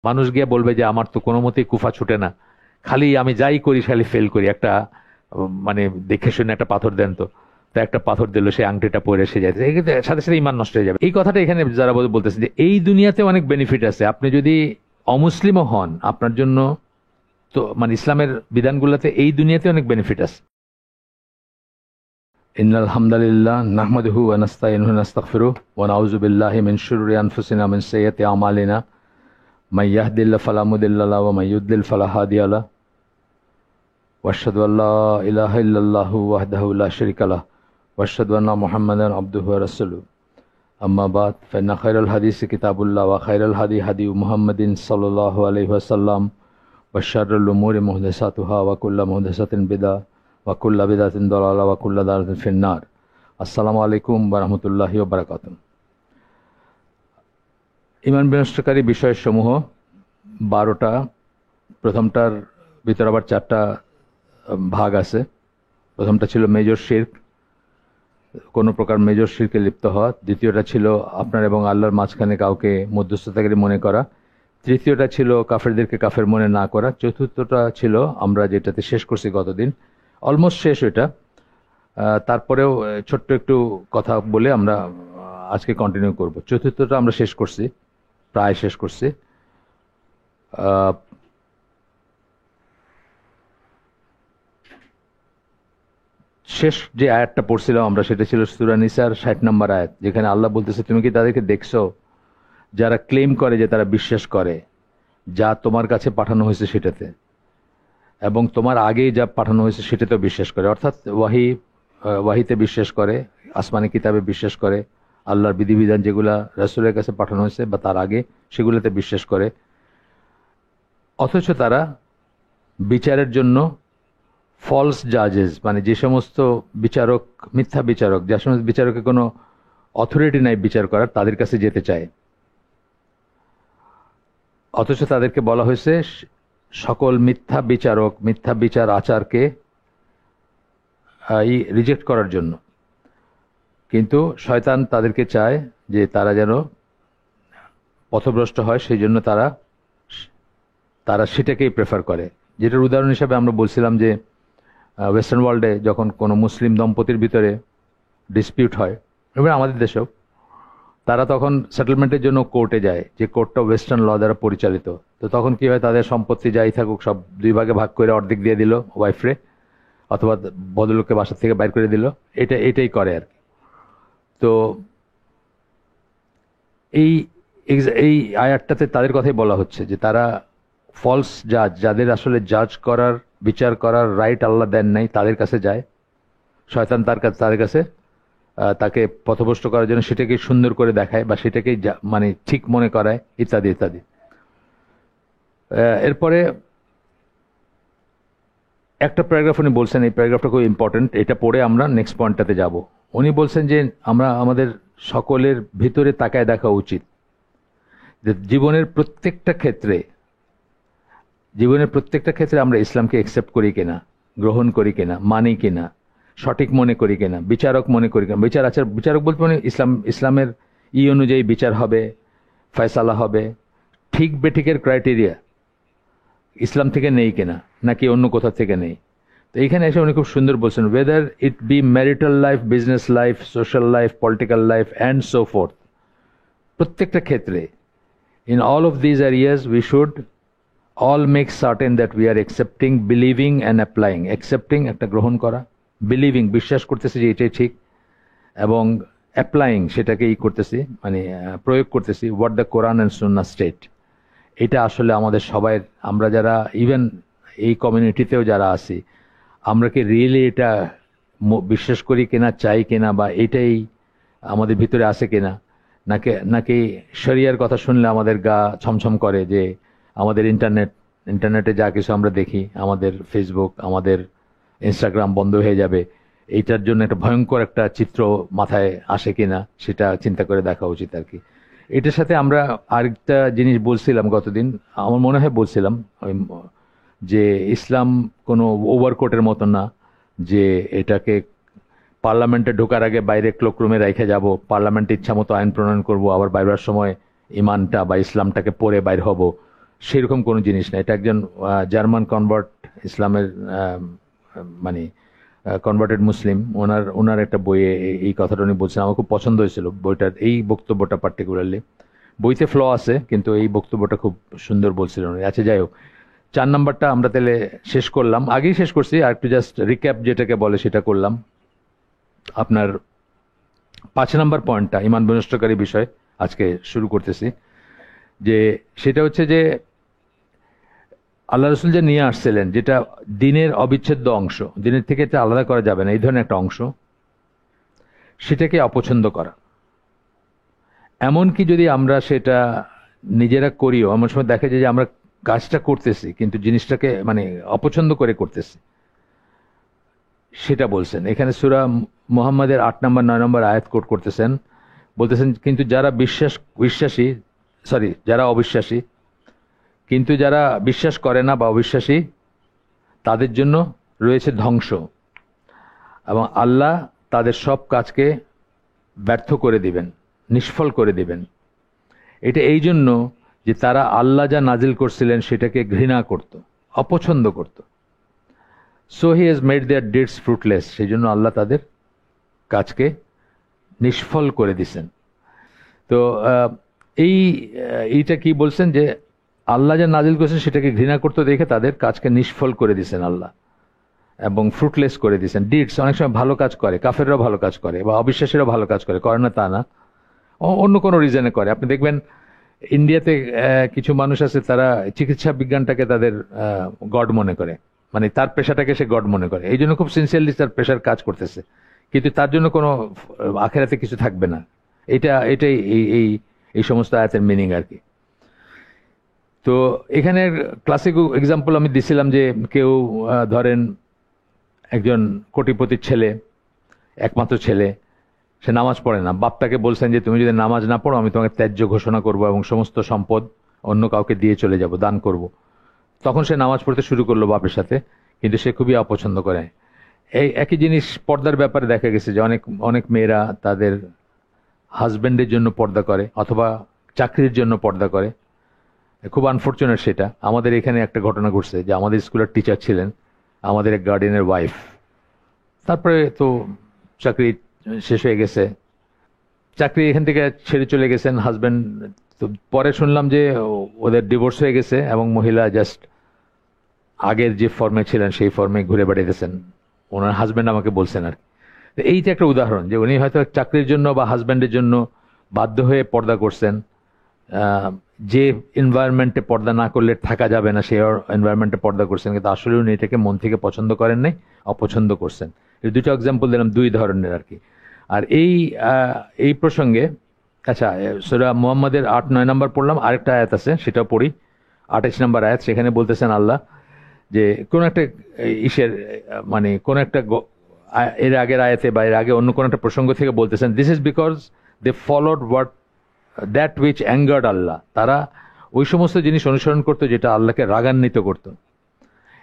মানুষ গিয়ে বলবে যে আমার তো কোনো মতেই কুফা ছুটে না, খালি আমি যাই করি খালি ফেল করি, একটা মানে দেখে শুনে একটা পাথর দেন তো। তো একটা পাথর দিল, সে আংটিটা পরে সে যাইতেছে, সাথে সাথে ইমান নষ্ট হয়ে যাবে। এই কথাটা এখানে যারা বলতেছে যে এই দুনিয়াতে অনেক বেনিফিট আছে, আপনি যদি অমুসলিমও হন আপনার জন্য, তো মানে ইসলামের বিধানগুলোতে এই দুনিয়াতে অনেক বেনিফিট আছে। ইন্নাল হামদুলিল্লাহ নাহমাদুহু ওয়া নাস্তাইনুহু ওয়া নাস্তাগফিরুহু ওয়া নাউযু বিল্লাহি মিন শুরুরি আনফুসিনা মিন সাইয়্যাতি আমালিনা মান ইয়াহদিল্লাহু ফালা মুদিল্লা লাহু ওয়া মান ইউদ্লিল ফালা হাদিয়া লাহু ওয়া আশহাদু আল্লা ইলাহা ইল্লাল্লাহু ওয়াহদাহু লা শারীকা লাহু ওয়া আশহাদু আন্না মুহাম্মাদান আবদুহু ওয়া রাসূলুহু আম্মা বাদ ফাইন্না খায়রাল হাদিসি কিতাবুল্লাহ ওয়া খায়রাল হাদি হাদি মুহাম্মাদিন সাল্লাল্লাহু আলাইহি ওয়াসাল্লাম ওয়া শাররুল উমুরি মুহদাসাতুহা ওয়া কুল্লু মুহদাসাতিন বিদআহ ওয়া কুল্লু বিদআতিন দালালাহ ওয়া কুল্লু দালালাতিন ফিন্নার। আসসালামু আলাইকুম ওয়া রাহমাতুল্লাহি ওয়া বারাকাতুহু। ঈমান বিনষ্টকারী বিষয়সমূহ 12টা, প্রথমটার ভিতর আবার 4টা ভাগ আছে। প্রথমটা ছিল মেজর শিরক, কোনো প্রকার মেজর শিরকে লিপ্ত হওয়া। দ্বিতীয়টা ছিল আপনার এবং আল্লাহর মাঝখানে কাউকে মধ্যস্থতাকারী মনে করা। তৃতীয়টা ছিল কাফেরদেরকে কাফের মনে না করা। চতুর্থটা ছিল আমরা যেটাতে শেষ করছি গতদিন, অলমোস্ট শেষ ওইটা। তারপরেও ছোট্ট একটু কথা বলে আমরা আজকে কন্টিনিউ করব। চতুর্থটা আমরা শেষ করছি, প্রায় শেষ করছি। শেষ যে আয়াতটা পড়ছিলাম আমরা, সেটা ছিল সূরা নিসার 60 নম্বর আয়াত, যেখানে আল্লাহ বলতেছে তুমি কি তাদেরকে দেখছো যারা ক্লেম করে যে তারা বিশ্বাস করে যা তোমার কাছে পাঠানো হয়েছে সেটাতে, এবং তোমার আগেই যা পাঠানো হয়েছে সেটাতেও বিশ্বাস করে। অর্থাৎ ওয়াহিতে বিশ্বাস করে, আসমানি কিতাবে বিশ্বাস করে, আল্লাহর বিধিবিধান যেগুলা রাসূলের কাছে পাঠানো হয়েছে বা তার আগে সেগুলোতে বিশ্বাস করে। অথচ তারা বিচারের জন্য ফলস জাজেস, মানে যে সমস্ত বিচারক মিথ্যা বিচারক, যে সমস্ত বিচারকের কোনো অথরিটি নাই বিচার করার, তাদের কাছে যেতে চায়। অথচ তাদেরকে বলা হয়েছে সকল মিথ্যা বিচারক, মিথ্যা বিচার আচারকে রিজেক্ট করার জন্য। কিন্তু শয়তান তাদেরকে চায় যে তারা যেন পথভ্রষ্ট হয়, সেই জন্য তারা সেটাকেই প্রেফার করে। যেটার উদাহরণ হিসাবে আমরা বলছিলাম যে ওয়েস্টার্ন ওয়ার্ল্ডে যখন কোনো মুসলিম দম্পতির ভিতরে ডিসপিউট হয়, এবং আমাদের দেশেও, তারা তখন সেটেলমেন্টের জন্য কোর্টে যায়, যে কোর্টটা ওয়েস্টার্ন ল দ্বারা পরিচালিত। তো তখন কি হয়, তাদের সম্পত্তি যাই থাকুক সব 2 ভাগে ভাগ করে অর্ধেক দিয়ে দিল ওয়াইফরে, অথবা ভদ্রলোককে বাসা থেকে বাইর করে দিল, এটাই করে আর কি। তো এই আয়াতটাতে তাদের কথাই বলা হচ্ছে যে তারা ফলস জাজ, যাদের আসলে জাজ করার, বিচার করার রাইট আল্লাহ দেন নাই, তাদের কাছে যায় শয়তান। তাদের কাছে তাকে পথভ্রষ্ট করার জন্য সেটাকে সুন্দর করে দেখায় বা সেটাকেই মানে ঠিক মনে করায়, ইত্যাদি ইত্যাদি। এরপরে একটা প্যারাগ্রাফ উনি বলছেন, এই প্যারাগ্রাফটা খুব ইম্পর্টেন্ট, এটা পড়ে আমরা নেক্সট পয়েন্টটাতে যাব। উনি বলছেন যে আমরা আমাদের সকলের ভিতরে তাকায় দেখা উচিত যে জীবনের প্রত্যেকটা ক্ষেত্রে আমরা ইসলামকে অ্যাকসেপ্ট করি কিনা, গ্রহণ করি কিনা, মানি কিনা, সঠিক মনে করি কিনা, বিচারক মনে করি কিনা। বিচারক বলতে মানে ইসলামের অনুযায়ী বিচার হবে, ফয়সালা হবে, ঠিক বেঠিকের ক্রাইটেরিয়া ইসলাম থেকে নেই কিনা, নাকি অন্য কোথাও থেকে নেই। তো এইখানে এসে উনি খুব সুন্দর বলছেন, weather it be marital life, business life, social life, political life and so fourth, প্রত্যেকটা ক্ষেত্রে in all of these areas we should all make certain that we are accepting, believing and applying. Accepting একটা গ্রহণ করা, believing বিশ্বাস করতেছি যে এটাই ঠিক, এবং applying সেটাকেই করতেছি, মানে প্রয়োগ করতেছি what the Quran and Sunnah state। এটা আসলে আমাদের সবাই, আমরা যারা ইভেন এই কমিউনিটিতেও যারা আছি, আমরা কি রিয়েলি এটা বিশ্বাস করি কিনা, চাই কিনা, বা এটাই আমাদের ভিতরে আছে কিনা, নাকি শরিয়ার কথা শুনলে আমাদের গা ছমছম করে, যে আমাদের ইন্টারনেটে যা কিছু আমরা দেখি, আমাদের ফেসবুক, আমাদের ইনস্টাগ্রাম বন্ধ হয়ে যাবে, এইটার জন্য একটা ভয়ঙ্কর একটা চিত্র মাথায় আসে কিনা, সেটা চিন্তা করে দেখা উচিত আর কি। এটার সাথে আমরা আরেকটা জিনিস বলছিলাম গতদিন, আমার মনে হয় বলছিলাম যে ইসলাম কোনো ওভারকোটের মতো না, যে এটাকে পার্লামেন্টে ঢোকার আগে বাইরে ক্লোকরুমে রেখে যাব, পার্লামেন্টে ইচ্ছা মতো আইন প্রণয়ন করব, আবার বাইরের সময় ইমানটা বা ইসলামটাকে পড়ে বাইর হব, সেরকম কোনো জিনিস না। এটা একজন জার্মান কনভার্ট, ইসলামের মানে কনভার্টেড মুসলিম, ওনার একটা বইয়ে এই কথাটা উনি বলছেন। আমার খুব পছন্দ হয়েছিল বইটার এই বক্তব্যটা পার্টিকুলারলি। বইতে ফ্ল আছে, কিন্তু এই বক্তব্যটা খুব সুন্দর বলছিলেন উনি। আচ্ছা, যাই হোক, 4 নাম্বারটা আমরা তাহলে শেষ করলাম, আগেই শেষ করছি, আর একটু জাস্ট রিক্যাপ যেটাকে বলে সেটা করলাম। আপনার 5 নাম্বার পয়েন্টটা ঈমান বিনষ্টকারী বিষয় আজকে শুরু করতেছি, যে সেটা হচ্ছে যে আল্লাহ রসুল যে নিয়ে আসছিলেন, যেটা দিনের অবিচ্ছেদ্য অংশ, দিনের থেকে এটা আলাদা করা যাবে না, এই ধরনের একটা অংশ, সেটাকে অপছন্দ করা। এমনকি যদি আমরা সেটা নিজেরা করিও, এমন সময় দেখা যায় যে আমরা কাজটা করতেছি কিন্তু জিনিসটাকে মানে অপছন্দ করে করতেছি, সেটা বলছেন এখানে। সূরা মুহাম্মাদের 8 নম্বর 9 নম্বর আয়াত কোট করতেছেন, বলতেছেন কিন্তু যারা যারা অবিশ্বাসী, কিন্তু যারা বিশ্বাস করে না বা অবিশ্বাসী, তাদের জন্য রয়েছে ধ্বংস, এবং আল্লাহ তাদের সব কাজকে ব্যর্থ করে দিবেন, নিষ্ফল করে দিবেন। এটা এই জন্য যে তারা আল্লাহ যা নাজিল করছিলেন সেটাকে ঘৃণা করত, অপছন্দ করত। So he has made their deeds fruitless, সেই জন্য আল্লাহ তাদের কাজকে নিষ্ফল করে দিছেন। তো এইটা কি বলছেন, যে আল্লাহ যা নাজিল করেছেন সেটাকে ঘৃণা করতে দেখে তাদের কাজকে নিষ্ফল করে দিছেন আল্লাহ, এবং ফ্রুটলেস করে দিছেন। ডিডস অনেক সময় ভালো কাজ করে, কাফেররাও ভালো কাজ করে বা অবিশ্বাসীরাও ভালো কাজ করে না তা না, অন্য কোনো রিজনে করে। আপনি দেখবেন ইন্ডিয়াতে কিছু মানুষ আছে, তারা চিকিৎসা বিজ্ঞানটাকে তাদের গড মনে করে, মানে তার পেশাটাকে সে গড মনে করে, এই জন্য খুব সিনসিয়ারলি তার পেশার কাজ করতেছে, কিন্তু তার জন্য কোনো আখেরাতে কিছু থাকবে না। এটাই এই সমস্ত আয়াতের মিনিং আর কি। তো এখানে ক্লাসিক এক্সাম্পল আমি দিছিলাম, যে কেউ ধরেন একজন কোটিপতির ছেলে, একমাত্র ছেলে, সে নামাজ পড়ে না। বাপ তাকে বলছেন যে তুমি যদি নামাজ না পড়ো আমি তোমাকে ত্যায্য ঘোষণা করব এবং সমস্ত সম্পদ অন্য কাউকে দিয়ে চলে যাব, দান করব। তখন সে নামাজ পড়তে শুরু করলো বাপের সাথে, কিন্তু সে খুবই অপছন্দ করে। এই একই জিনিস পর্দার ব্যাপারে দেখা গেছে, যে অনেক অনেক মেয়েরা তাদের হাজবেন্ডের জন্য পর্দা করে অথবা চাকরির জন্য পর্দা করে। খুব আনফর্চুনেট সেটা। আমাদের এখানে একটা ঘটনা ঘটছে, যে আমাদের স্কুলের টিচার ছিলেন আমাদের এক গার্ডিয়ানের ওয়াইফ, তারপরে তো চাকরি শেষ হয়ে গেছে, চাকরি এখান থেকে ছেড়ে চলে গেছেন হাজবেন্ড। তো পরে শুনলাম যে ওদের ডিভোর্স হয়ে গেছে এবং মহিলা জাস্ট আগের যে ফর্মে ছিলেন সেই ফর্মে ঘুরে বেড়াইতেছেন, ওনার হাজবেন্ড আমাকে বলছেন আর কি। এই যে একটা উদাহরণ, যে উনি হয়তো চাকরির জন্য বা হাজবেন্ডের জন্য বাধ্য হয়ে পর্দা করছেন, যে এনভায়রনমেন্টে পর্দা না করলে থাকা যাবে না সেই এনভায়রনমেন্টে পর্দা করছেন, কিন্তু আসলে উনি এটাকে মন থেকে পছন্দ করেন নাই, অপছন্দ করছেন। এই দুটো এক্সাম্পল দিলাম, দুই ধরনের আর কি। আর এই প্রসঙ্গে আচ্ছা, সূরা মুহাম্মাদের 8-9 নম্বর পড়লাম, আরেকটা আয়াত আছে সেটাও পড়ি, 28 নম্বর আয়াত। সেখানে বলতেছেন আল্লাহ যে কোন একটা ইসের মানে কোন একটা এর আগের আয়াতে বা এর আগে অন্য কোন একটা প্রসঙ্গ থেকে বলতেছেন, this is because they followed that which angered Allah. তারা ওই সমস্ত জিনিস অনুসরণ করতো যেটা আল্লাহকে রাগান্বিত করতো,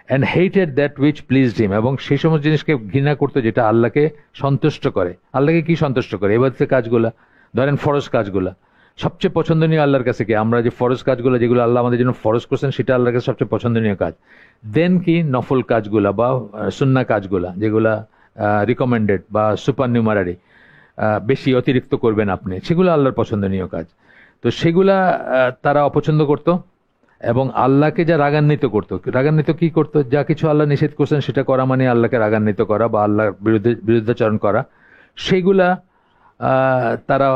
and hated that which pleased him, এবং সেই সমস্ত জিনিসকে ঘৃণা করতো যেটা আল্লাহকে সন্তুষ্ট করে। আল্লাহকে কি সন্তুষ্ট করে? এবাদতের কাজগুলা, ধরেন ফরজ কাজগুলা সবচেয়ে পছন্দনীয় আল্লাহর কাছে কি? আমরা যে ফরজ কাজগুলো যেগুলো আল্লাহ আমাদের জন্য ফরজ করছেন সেটা আল্লাহর কাছে সবচেয়ে পছন্দনীয় কাজ। দেন কি নফল কাজগুলা বা সুন্নাহ কাজগুলা, যেগুলা রিকমেন্ডেড বা সুপার নিউমারারি, বেশি অতিরিক্ত করবেন আপনি, সেগুলো আল্লাহর পছন্দনীয় কাজ। তো সেগুলা তারা অপছন্দ করত, এবং আল্লাহকে যা রাগান্বিত করতো, রাগান্বিত কি করতো? যা কিছু আল্লাহ নিষেধ করছেন সেটা করা মানে আল্লাহকে রাগান্বিত করা বা আল্লাহর বিরুদ্ধাচরণ করা, সেইগুলা তারা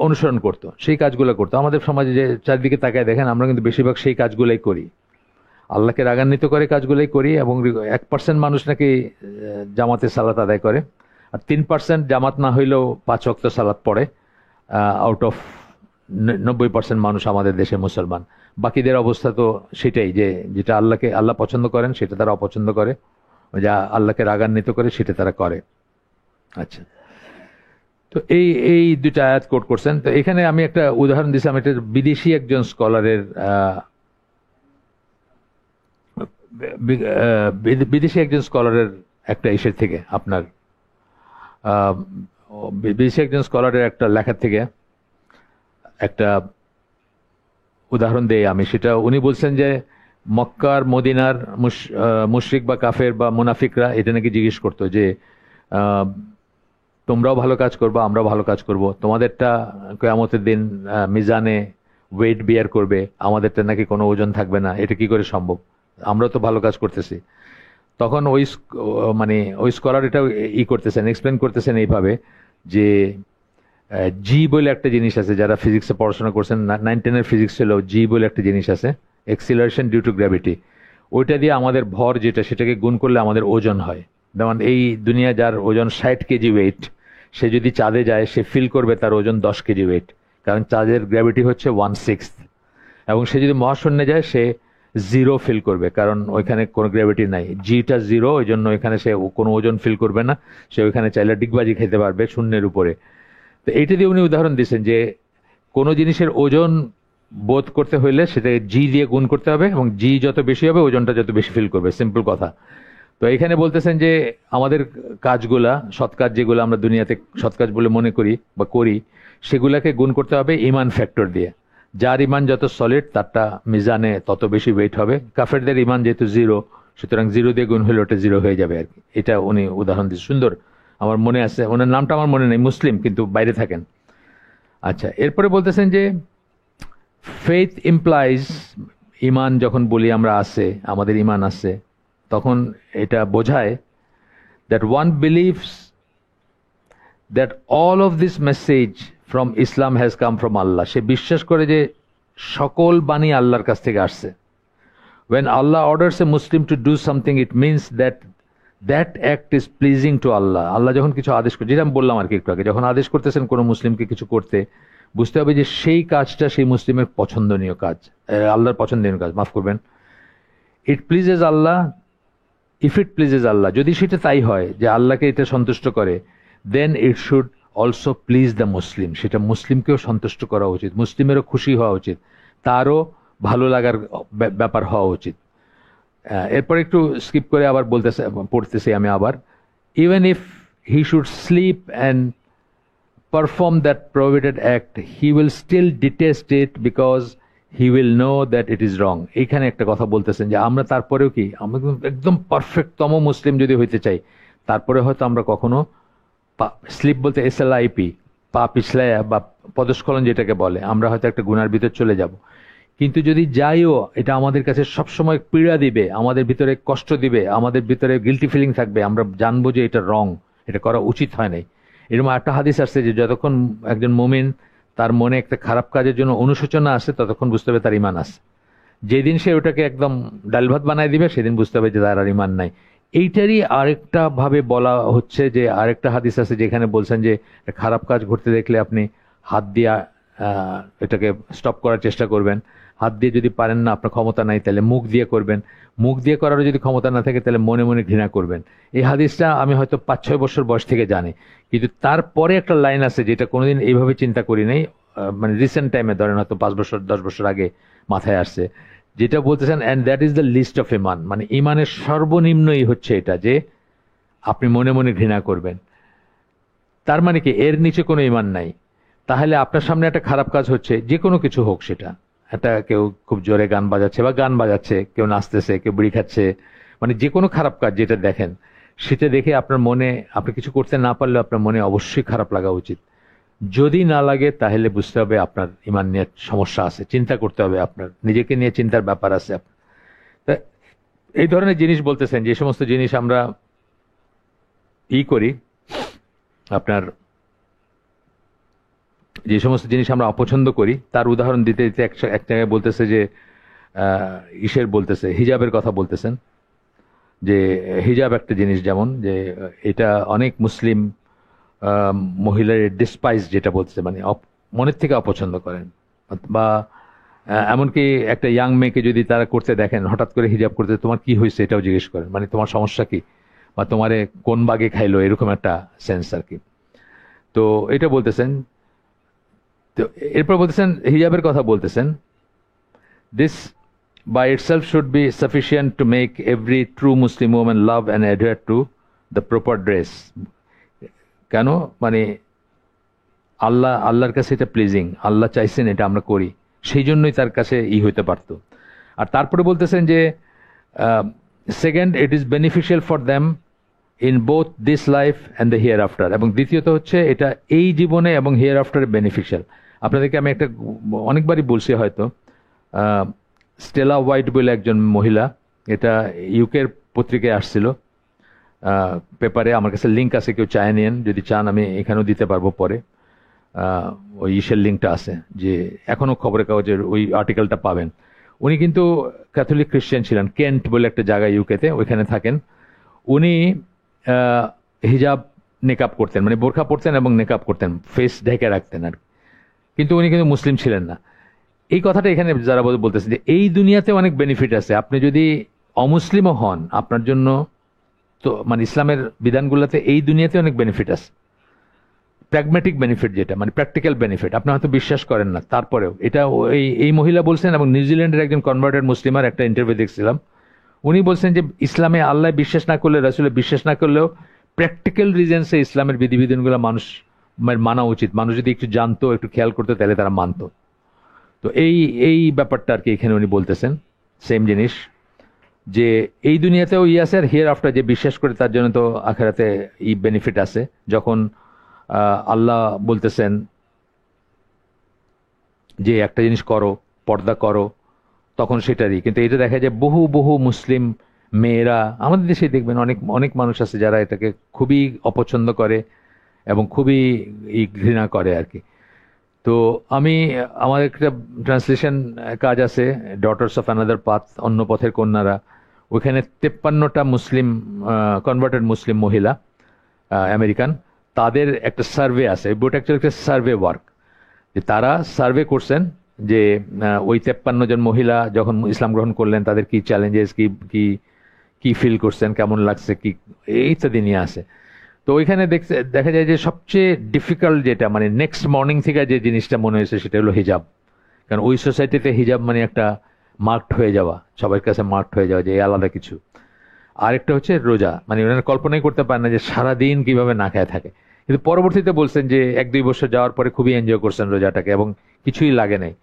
অনুসরণ করত, সেই কাজগুলো করতো। আমাদের সমাজে যে চারিদিকে তাকায় দেখেন, আমরা কিন্তু বেশিরভাগ সেই কাজগুলোই করি, আল্লাহকে রাগান্বিত করে কাজগুলোই করি। এবং 1% মানুষ নাকি জামাতে সালাত আদায় করে, আর 3% জামাত না হইলেও 5 ওয়াক্ত সালাত পড়ে আউট অফ 90% মানুষ আমাদের দেশে মুসলমান। বাকিদের অবস্থা তো সেটাই, যে যেটা আল্লাহ পছন্দ করেন সেটা তারা অপছন্দ করে, যা আল্লাহকে রাগান্বিত করে সেটা তারা করে। আচ্ছা, তো এই দুটা আয়াত কোট করছেন। তো এখানে আমি একটা উদাহরণ দিয়েছিলাম, এটা বিদেশি একজন স্কলারের একটা ইসের থেকে, আপনার বিদেশি একজন স্কলারের একটা লেখার থেকে একটা উদাহরণ দেই আমি, সেটা উনি বলছেন যে মক্কার মদিনার মুশরিক বা কাফের বা মুনাফিকরা এটা নাকি জিজ্ঞেস করতো যে আহ, তোমরাও ভালো কাজ করবে, আমরাও ভালো কাজ করব, তোমাদেরটা কিয়ামতের দিন মিজানে ওয়েট বিয়ার করবে, আমাদেরটা নাকি কোনো ওজন থাকবে না, এটা কি করে সম্ভব, আমরা তো ভালো কাজ করতেছি। তখন মানে ওই স্কলার এটা করতেছেন, এক্সপ্লেন করতেছেন এইভাবে যে জি বলে একটা জিনিস আছে, যারা ফিজিক্সে পড়াশোনা করছেন 9-10-এর ফিজিক্স ছিল, জি বলে একটা জিনিস আছে, এক্সিলারেশন ডিউ টু গ্র্যাভিটি। ওইটা দিয়ে আমাদের ভর যেটা, সেটাকে গুণ করলে আমাদের ওজন হয়। যেমন এই দুনিয়া যার ওজন 60 কেজি ওয়েট, সে যদি চাঁদে যায় সে ফিল করবে তার ওজন 10 কেজি ওয়েট, কারণ চাঁদের গ্র্যাভিটি হচ্ছে 1/6। এবং সে যদি মহাশূন্যে যায় সে জিরো ফিল করবে, কারণ ওইখানে কোনো গ্র্যাভিটি নাই, জিটা জিরো, ওই জন্য ওইখানে সে কোনো ওজন ফিল করবে না, সে ওইখানে চাইলে ডিগবাজি খেতে পারবে শূন্যের উপরে। তো এইটা দিয়ে উনি উদাহরণ দিচ্ছেন যে কোনো জিনিসের ওজন বোধ করতে হইলে সেটাকে জি দিয়ে গুণ করতে হবে, এবং জি যত বেশি হবে ওজনটা যত বেশি ফিল করবে, সিম্পল কথা। তো এখানে বলতেছেন যে আমাদের কাজগুলা, সৎ কাজ যেগুলো আমরা দুনিয়াতে সৎ কাজ বলে মনে করি বা করি, সেগুলাকে গুণ করতে হবে ইমান ফ্যাক্টর দিয়ে। যার ইমান যত সলিড তারটা মিজানে তত বেশি ওয়েট হবে। কাফেরদের ইমান যেহেতু জিরো, সুতরাং জিরো দিয়ে গুণ হলে ওটা জিরো হয়ে যাবে আর কি। এটা উনি উদাহরণ দিচ্ছে, সুন্দর, আমার মনে আছে, ওনার নামটা আমার মনে নেই, মুসলিম কিন্তু বাইরে থাকেন। আচ্ছা, এরপরে বলতেছেন যে ফেথ ইমপ্লাইজ, ইমান যখন বলি আমরা আছে, আমাদের ইমান আছে, তখন এটা বোঝায় that one believes that all of this message from Islam has come from Allah. সে বিশ্বাস করে যে সকল বাণী আল্লাহর কাছ থেকে আসছে। When Allah orders a Muslim to do something, it means that that act is pleasing to Allah. আল্লাহ যখন কিছু আদেশ করে, যেটা আমি বললাম আর কি একটু আগে, যখন আদেশ করতেছেন কোনো মুসলিমকে কিছু করতে, বুঝতে হবে যে সেই কাজটা সেই মুসলিমের পছন্দনীয় কাজ, আল্লাহর পছন্দনীয় কাজ, মাফ করবেন। It pleases Allah, if it pleases Allah, যদি সেটা তাই হয় যে আল্লাহকে এটা সন্তুষ্ট করে, then it should also please the Muslim, সেটা মুসলিমকেও সন্তুষ্ট করা উচিত, মুসলিমেরও খুশি হওয়া উচিত, তারও ভালো লাগার ব্যাপার হওয়া উচিত। এরপর একটু স্কিপ করে আবার পড়তেছি আমি আবার, even if he should slip and perform that prohibited act, he will still detest it because he will know that it is wrong. এইখানে একটা কথা বলতেছেন যে আমরা তারপরেও কি, আমরা একদম পারফেক্টতম মুসলিম যদি হইতে চাই, তারপরে হয়তো আমরা কখনো স্লিপ বলতে SLIP, পা পিছলায়া বা পদস্খলন যেটাকে বলে, আমরা হয়তো একটা গুনার ভিতর চলে যাব। কিন্তু যদি যাইও, এটা আমাদের কাছে সবসময় পীড়া দিবে, আমাদের ভিতরে কষ্ট দিবে, আমাদের ভিতরে গিল্টি ফিলিং থাকবে, আমরা জানবো যে এটা রং, এটা করা উচিত হয় নাই। এরকম একটা হাদিস আসছে যে যতক্ষণ একজন মুমিন তার মনে একটা খারাপ কাজের জন্য অনুশোচনা আসে, ততক্ষণ বুঝতে হবে তার ইমান আছে। যেদিন সে ওটাকে একদম ডাল ভাত বানায় দিবে, সেদিন বুঝতে হবে যে তার আর ইমান নাই। এইটারই আরেকটা ভাবে বলা হচ্ছে যে আরেকটা হাদিস আছে যেখানে বলছেন যে খারাপ কাজ ঘটতে দেখলে আপনি হাত দিয়ে এটাকে স্টপ করার চেষ্টা করবেন। হাত দিয়ে যদি পারেন না, আপনার ক্ষমতা নাই, তাহলে মুখ দিয়ে করবেন। মুখ দিয়ে করারও যদি ক্ষমতা না থাকে, তাহলে মনে মনে ঘৃণা করবেন। এই হাদিসটা আমি হয়তো 5-6 বছর বয়স থেকে জানি, কিন্তু তারপরে একটা লাইন আছে যেটা কোনোদিন এইভাবে চিন্তা করি নাই, মানে রিসেন্ট টাইমে, ধরেন হয়তো 5 বছর 10 বছর আগে মাথায় আসছে, যেটা বলতেছেন and that is the least of iman, মানে ইমানের সর্বনিম্নই হচ্ছে এটা যে আপনি মনে মনে ঘৃণা করবেন। তার মানে কি এর নিচে কোনো ইমান নাই? তাহলে আপনার সামনে একটা খারাপ কাজ হচ্ছে, যে কোনো কিছু হোক, সেটা একটা কেউ খুব জোরে গান বাজাচ্ছে বা গান বাজাচ্ছে, কেউ নাচতেছে, কেউ বিড়ি খাচ্ছে, মানে যে কোনো খারাপ কাজ যেটা দেখেন, সেটা দেখে আপনার মনে, আপনি কিছু করতে না পারলে আপনার মনে অবশ্যই খারাপ লাগা উচিত। যদি না লাগে তাহলে বুঝতে হবে আপনার ইমান নিয়ে সমস্যা আছে, চিন্তা করতে হবে, আপনার নিজেকে নিয়ে চিন্তার ব্যাপার আছে। তা এই ধরনের জিনিস বলতেছেন, যে সমস্ত জিনিস আমরা করি, আপনার যে সমস্ত জিনিস আমরা অপছন্দ করি, তার উদাহরণ দিতে দিতে এক জায়গায় বলতেছে যে বলতেছে হিজাবের কথা বলতেছেন, যে হিজাব একটা জিনিস, যেমন যে এটা অনেক মুসলিম মহিলার ডিসপাইস, যেটা বলতেছে মানে মনের থেকে অপছন্দ করেন, বা এমনকি একটা ইয়াং মেয়েকে যদি তারা করতে দেখেন, হঠাৎ করে হিজাব করতে, তোমার কি হয়েছে এটাও জিজ্ঞেস করেন, মানে তোমার সমস্যা কি, বা তোমারে কোন বাগে খাইলো, এরকম একটা সেন্স আর কি। তো এটা বলতেছেন। তো এরপর বলতেছেন, হিজাবের কথা বলতেছেন, this by itself should be sufficient to make every true Muslim woman love and adhere to the proper dress. কেন? মানে আল্লাহর কাছে এটা প্লিজিং, আল্লাহ চাইছেন এটা আমরা করি, সেই জন্যই তার কাছে হইতে পারত। আর তারপরে বলতেছেন যে second, it is beneficial for them in both this life and the here after, এবং দ্বিতীয়ত হচ্ছে এটা এই জীবনে এবং হিয়ার আফটারে বেনিফিশিয়াল। আপনাদেরকে আমি একটা অনেকবারই বলছি হয়তো, স্টেলা হোয়াইট বলে একজন মহিলা, এটা ইউকের পত্রিকায় আসছিল পেপারে, আমার কাছে লিঙ্ক আছে, কেউ চায় নিয়েন, যদি চান আমি এখানেও দিতে পারবো পরে, ওই ইসের লিঙ্কটা আছে, যে এখনও খবরের কাগজের ওই আর্টিকেলটা পাবেন। উনি কিন্তু ক্যাথলিক খ্রিস্টান ছিলেন, কেন্ট বলে একটা জায়গায় ইউকেতে, ওইখানে থাকেন। উনি হিজাব নেকাব করতেন, মানে বোরখা পরতেন এবং নেকাব করতেন, ফেস ঢেকে রাখতেন আর, কিন্তু উনি কিন্তু মুসলিম ছিলেন না। এই কথাটা এখানে যারা বলতেছে যে এই দুনিয়াতে অনেক বেনিফিট আছে, আপনি যদি অমুসলিমও হন আপনার জন্য, তো মানে ইসলামের বিধানগুলোতে এই দুনিয়াতে অনেক বেনিফিট আছে, প্র্যাগম্যাটিক বেনিফিট, যেটা মানে প্র্যাকটিক্যাল বেনিফিট, আপনি হয়তো বিশ্বাস করেন না, তারপরেও এটা এই মহিলা বলছেন। এবং নিউজিল্যান্ডের একজন কনভার্টেড মুসলিমার একটা ইন্টারভিউ দেখছিলাম, উনি বলছেন যে ইসলামে আল্লাহ বিশ্বাস না করলে, রাসূলে বিশ্বাস না করলেও প্র্যাকটিক্যাল রিজনসে ইসলামের বিধিবিধানগুলো মানুষ মানা উচিত। মানুষ যদি একটু জানতো, একটু খেয়াল করতো, তাহলে তারা মানতো। তো এই ব্যাপারটা আর কি এখানে উনি বলতেছেন, সেম জিনিস, যে এই দুনিয়াতেও আছে আর হিয়ার আফটার যে বিশ্বাস করে তার জন্য তো আখেরাতে বেনিফিট আছে। যখন আল্লাহ বলতেছেন যে একটা জিনিস করো, পর্দা করো, তখন সেটারই, কিন্তু এটা দেখা যায় বহু বহু মুসলিম মেয়েরা আমাদের দেশে দেখবেন, অনেক অনেক মানুষ আছে যারা এটাকে খুবই অপছন্দ করে এবং খুবই ঘৃণা করে আর কি। তো আমি, আমার একটা ট্রান্সলেশন কাজ আছে, ডটার্স অফ অ্যানাদার পাথ, অন্য পথের কন্যারা, ওইখানে 53টা মুসলিম কনভার্টেড মুসলিম মহিলা আমেরিকান, তাদের একটা সার্ভে আছে, বইটা অ্যাকচুয়ালি একটা সার্ভে ওয়ার্ক, যে তারা সার্ভে করছেন যে ওই 53 জন মহিলা যখন ইসলাম গ্রহণ করলেন তাদের কি চ্যালেঞ্জেস, কি কি কি ফিল করছেন, কেমন লাগছে, কি ইত্যাদি নিয়ে আসে। তো ওইখানে দেখা যায় যে সবচেয়ে ডিফিকাল্ট যেটা, মানে নেক্সট মর্নিং থেকে যে জিনিসটা মনে হয়েছে সেটা হলো হিজাব। কারণ ওই সোসাইটিতে হিজাব মানে একটা মার্কড হয়ে যাওয়া, সবার কাছে মার্কড হয়ে যাওয়া, যে আলাদা কিছু। আরেকটা হচ্ছে রোজা, মানে ওনারা কল্পনাই করতে পারেন না যে সারাদিন কিভাবে না খায় থাকে। কিন্তু পরবর্তীতে বলছেন যে 1-2 বছর যাওয়ার পরে খুবই এনজয় করছেন রোজাটাকে এবং কিছুই লাগে নাই।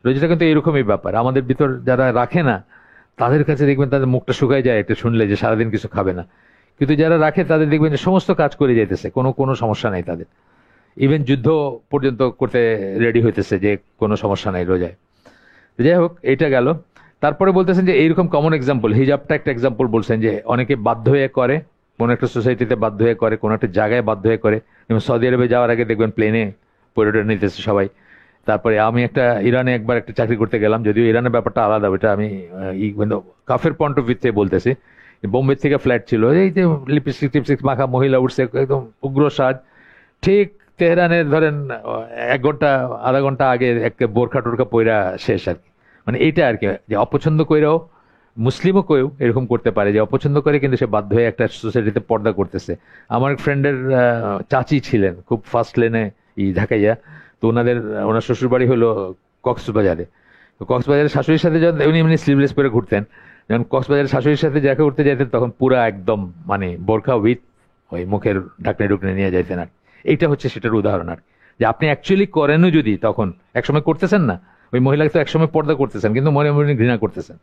রোজাটা কিন্তু এরকমই ব্যাপার, আমাদের ভিতর যারা রাখে না তাদের কাছে দেখবেন তাদের মুখটা শুকায় যায় এটা শুনলে, যে সারাদিন কিছু খাবে না। কিন্তু যারা রাখে তাদের দেখবেন যে সমস্ত কাজ করে যেতেছে, কোনো সমস্যা নাই তাদের, ইভেন যুদ্ধ পর্যন্ত করতে রেডি হইতেছে, যে কোনো সমস্যা নাই রোজায়। যাই হোক, এইটা গেল। তারপরে বলতেছেন যে এইরকম কমন এক্সাম্পল, হিজাবটা একটা এক্সাম্পল বলছেন, যে অনেকে বাধ্য হয়ে করে, কোনো একটা সোসাইটিতে বাধ্য হয়ে করে, কোনো একটা জায়গায় বাধ্য হয়ে করে। যেমন সৌদি আরবে যাওয়ার আগে দেখবেন প্লেনে পরিডর নিতেছে সবাই। তারপরে আমি ইরানে একবার একটা চাকরি করতে গেলাম, যদিও ইরানের ব্যাপারটা আলাদা, ওইটা আমি কাফের পয়েন্ট অফ ভিউতে বলতেছি। বোম্বে থেকে ফ্লাইট ছিল, এই যে লিপস্টিক টিপস্টিক মাখা মহিলা উঠছে, একদম উগ্র সাজ, ঠিক তেহরানের ধরেন 1 ঘন্টা আধা ঘন্টা আগে একটা বোরখা টোরখা পইরা শেষ আর কি। মানে এইটা আর কি, যে অপছন্দ কইরাও, মুসলিমও কেউ এরকম করতে পারে, যে অপছন্দ করে কিন্তু সে বাধ্য হয়ে একটা সোসাইটিতে পর্দা করতেছে। আমার ফ্রেন্ডের চাচি ছিলেন খুব ফার্স্ট লেনে ঢাকাইয়া, তো ওনার শ্বশুরবাড়ি হলো কক্সবাজারে। তো কক্সবাজারের শাশুড়ির সাথে যখন উনি এমনি স্লিভলেস পরে ঘুরতেন, যখন কক্সবাজারের শাশুড়ির সাথে দেখা করতে যেতেন তখন পুরা একদম মানে বোরখা উইথ ওই মুখের ঢাকনি ঢুকনি নিয়ে যাইতেন আর। এইটা হচ্ছে সেটার উদাহরণ আর, যে আপনি অ্যাকচুয়ালি করেনও যদি, তখন একসময় করতেছেন না, ওই মহিলাকে তো একসময় পর্দা করতেছেন কিন্তু মনে মনে ঘৃণা করতেছেন,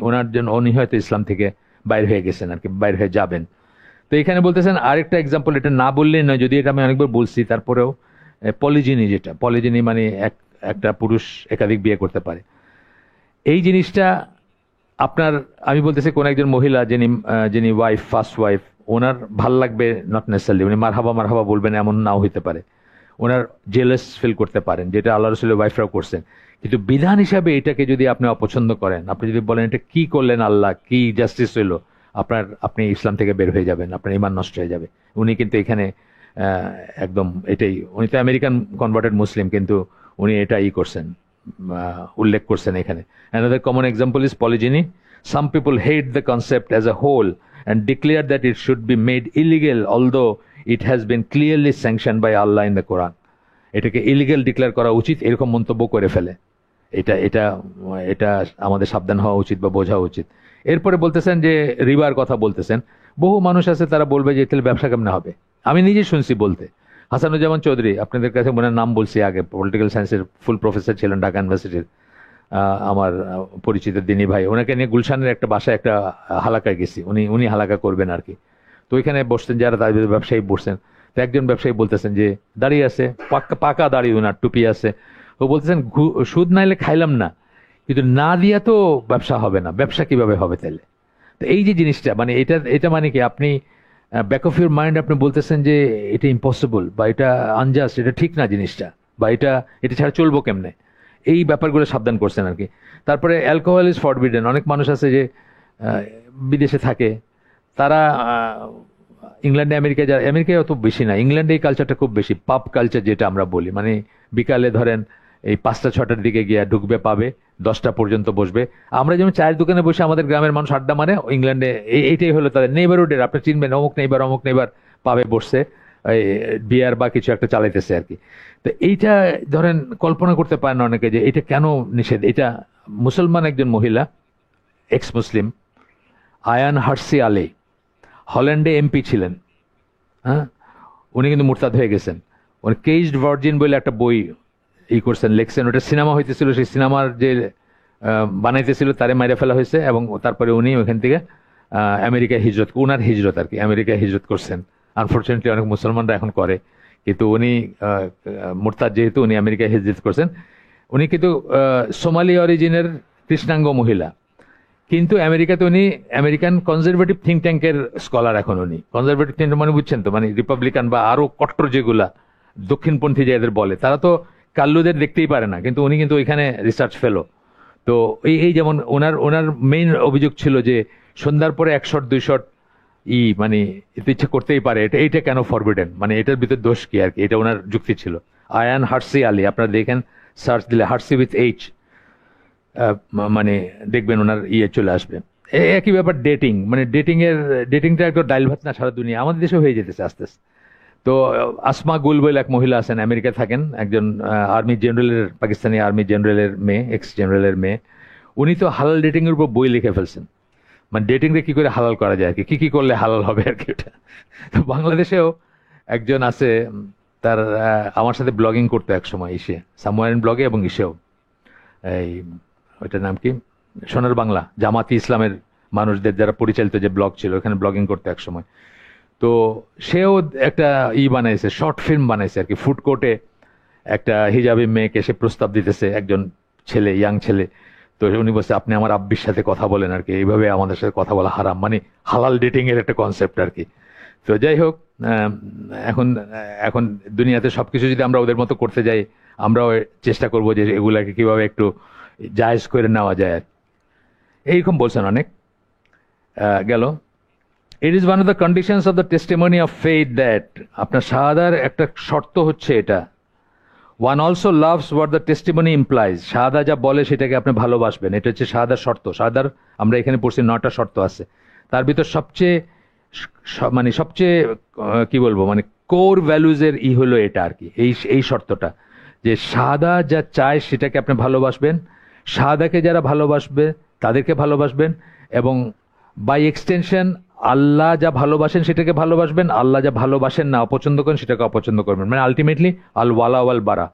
ওনার জন্য উনি হয়তো ইসলাম থেকে বাইর হয়ে গেছেন আর কি, বাইর হয়ে যাবেন। তো এখানে বলতেছেন আরেকটা এক্সাম্পল, এটা না বললেই নয়, যদি এটা আমি অনেকবার বলছি, তারপরেও পলিজিনি, যেটা পলিজিনি মানে একটা পুরুষ একাধিক বিয়ে করতে পারে। এই জিনিসটা আপনার, আমি বলতেছি কোন একজন মহিলা যিনি ওয়াইফ, ফার্স্ট ওয়াইফ, ওনার ভাল লাগবে নট নেসেসারলি, উনি মারহাবা বলবেন এমন নাও হইতে পারে, ওনার জেলাস ফিল করতে পারেন, যেটা আল্লাহ রসুলের ওয়াইফরাও করছেন। কিন্তু বিধান হিসাবে এটাকে যদি আপনি অপছন্দ করেন, আপনি যদি বলেন এটা কি করলেন আল্লাহ, কি জাস্টিস হইলো, আপনি ইসলাম থেকে বের হয়ে যাবেন, আপনার ইমান নষ্ট হয়ে যাবে। উনি কিন্তু এখানে একদম এটাই, উনি তো আমেরিকান কনভার্টেড মুসলিম, কিন্তু উনি এটাই করছেন, উল্লেখ করছেন এখানে। Another common example is polygyny. Some people hate the concept as a whole and declare that it should be made illegal, although it has been clearly sanctioned by Allah in the Quran. এটাকে illegal declare করা উচিত, এরকম মন্তব্য করে ফেলে। এটা আমাদের সাবধান হওয়া উচিত বা বোঝা উচিত। এরপরে বলতেছেন যে রিবার কথা বলতেছেন, বহু মানুষ আছে তারা বলবে যে তাহলে ব্যবসা কেমনে হবে। আমি নিজে শুনছি বলতে, হাসানুজ্জামান চৌধুরী, আপনাদের কাছে মনে নাম বলছি আগে, পলিটিক্যাল সায়েন্সের ফুল প্রফেসর ছিলেন ঢাকা ইউনিভার্সিটির। আমার পরিচিত দিনী ভাই, ওনাকে নিয়ে গুলশানের একটা বাসায় একটা হালাকায় গেছি, উনি হালাকা করবেন আর কি। তো ওইখানে বসছেন যারা তাদের ব্যবসায়ী বসছেন, তো একজন ব্যবসায়ী বলতেছেন যে দাঁড়িয়ে আছে, পাকা পাকা দাঁড়িয়ে, ওনার টুপি আছে। ও বলতেছেন সুদ নাইলে খাইলাম না, কিন্তু না দিয়া তো ব্যবসা হবে না, ব্যবসা কিভাবে হবে তাহলে? তো এই যে জিনিসটা, মানে এটা এটা মানে কি, আপনি ব্যাক অফ ইউর মাইন্ড আপনি বলতেছেন যে এটা ইম্পসিবল বা এটা আনজাস্ট, এটা ঠিক না জিনিসটা, বা এটা এটা ছাড়া চলবো কেমনে, এই ব্যাপারগুলো সাবধান করছেন আর কি। তারপরে অ্যালকোহল ইজ ফরবিডেন। অনেক মানুষ আছে যে বিদেশে থাকে, তারা ইংল্যান্ডে আমেরিকায়, যারা আমেরিকায় অত বেশি না, ইংল্যান্ডে এই কালচারটা খুব বেশি, পাব কালচার যেটা আমরা বলি, মানে বিকালে ধরেন এই 5টা 6টার দিকে গিয়ে ঢুকবে পাবে, 10টা পর্যন্ত বসবে। আমরা যেমন চায়ের দোকানে বসে আমাদের গ্রামের মানুষ আড্ডা মারে, ইংল্যান্ডে এইটাই হলো তাদের নেইবারহুডের, আপনি চিনবেন অমুক নেইবার পাবে বসছে, বিয়ার বা কিছু একটা চালাইতেছে আর কি। তো এইটা ধরেন কল্পনা করতে পারেন না অনেকে যে এটা কেন নিষেধ। এটা মুসলমান একজন মহিলা, এক্স মুসলিম, আয়ান হার্সি আলী, হল্যান্ডে এমপি ছিলেন, হ্যাঁ, উনি কিন্তু মুরতাদ হয়ে গেছেন। উনি কেজড ভার্জিন বলে একটা বই করছেন, লিখছেন, ওটা সিনেমা হইতেছিল, সেই সিনেমার যে বানাইতেছিল তারে মাইরে ফেলা হয়েছে, এবং তারপরে উনি ওখান থেকে আমেরিকায় হিজরত, উনার হিজরত আর কি, আমেরিকায় হিজরত করছেন। আনফর্চুনেটলি অনেক মুসলমানরা এখন করে, কিন্তু উনি মুরতাদ যেহেতু, উনি আমেরিকায় হিজরত করছেন। উনি কিন্তু সোমালি অরিজিনের কৃষ্ণাঙ্গ মহিলা, কিন্তু আমেরিকাতে উনি আমেরিকান কনজারভেটিভ থিঙ্ক ট্যাঙ্কের স্কলার। এখন উনি কনজারভেটিভ থিঙ্ক মানে বুঝছেন তো, মানে রিপাবলিকান বা আরো কট্টর যেগুলা দক্ষিণপন্থী যাদের বলে, তারা তো কাল্লুদের দেখতেই পারে না, কিন্তু উনি কিন্তু ওইখানে রিসার্চ ফেলো। তো এই যেমন ওনার ওনার মেইন অভিযোগ ছিল যে সন্ধ্যার পরে 1 শট 2 শট মানে এতে ইচ্ছে করতেই পারে, এইটা কেন ফরবিডেন, মানে এটার ভিতর দোষ কি আর কি, এটা ওনার যুক্তি ছিল। আয়ান হার্সি আলী, আপনারা দেখেন, সার্চ দিলে হার্সি উইথ এইচ, মানে দেখবেন ওনার চলে আসবে। একই ব্যাপার ডেটিং, মানে ডেটিংটা একটু ডাইল ভাত না সারা দুনিয়া, আমাদের দেশে হয়ে যেতেছে আস্তে আস্তে। তো আসমা গুল বলে এক মহিলা আছেন, আমেরিকা থাকেন, একজন আর্মি জেনারেলের, পাকিস্তানি আর্মি জেনারেলের মেয়ে, এক্স জেনারেলের মেয়ে। উনি তো হালাল ডেটিং এর উপর বই লিখে ফেলছেন, মানে ডেটিংটা কি করে হালাল করা যায় আর কি কি করলে হালাল হবে আর কি ওটা। তো বাংলাদেশেও একজন আছে, তার আমার সাথে ব্লগিং করতো এক সময়, ইসে সামওয়ারেন ব্লগে এবং ইসেও, এই ওইটার নাম কি, সোনার বাংলা, জামাতি ইসলামের মানুষদের যারা পরিচালিত যে ব্লগ ছিল, ওখানে ব্লগিং করতে এক সময়। তো সেও একটা বানাইছে, শর্ট ফিল্ম বানাইছে আর কি। ফুড কোর্টে একটা হিজাবি মেয়েকে সে প্রস্তাব দিতেছে, একজন ছেলে, ইয়াং ছেলে। তো উনি বলছে আপনি আমার আব্বির সাথে কথা বলেন আর কি, এইভাবে আমাদের সাথে কথা বলা হারাম, মানে হালাল ডেটিং এর একটা কনসেপ্ট আর কি। তো যাই হোক, এখন এখন দুনিয়াতে সবকিছু যদি আমরা ওদের মতো করতে যাই, আমরাও চেষ্টা করবো যে এগুলাকে কিভাবে একটু জায়েজ করে নেওয়া যায় আর এইরকম বলছেন অনেক। গেল, it is one of the conditions of the testimony of faith that, আপনার শাহাদার একটা শর্ত হচ্ছে এটা, one also loves what the testimony implies, শাহাদা যা বলে সেটাকে আপনি ভালোবাসবেন, এটা হচ্ছে শাহাদার শর্ত। শাহাদার আমরা এখানে পড়ছি 9টা শর্ত আছে, তার ভিতর সবচেয়ে মানে সবচেয়ে কি বলবো, মানে কোর ভ্যালুজের হলো এটা আর কি, এই শর্তটা, যে শাহাদা যা চায় সেটাকে আপনি ভালোবাসবেন, শাহাদাকে যারা ভালোবাসবে তাদেরকে ভালোবাসবেন, এবং বাই এক্সটেনশন আল্লাহ যা ভালোবাসেন সেটাকে ভালোবাসবেন, আল্লাহ যা ভালোবাসেন না, অপছন্দ করেন সেটাকে অপছন্দ করবেন, মানে আলটিমেটলি আল ওয়ালা ওয়াল বারা।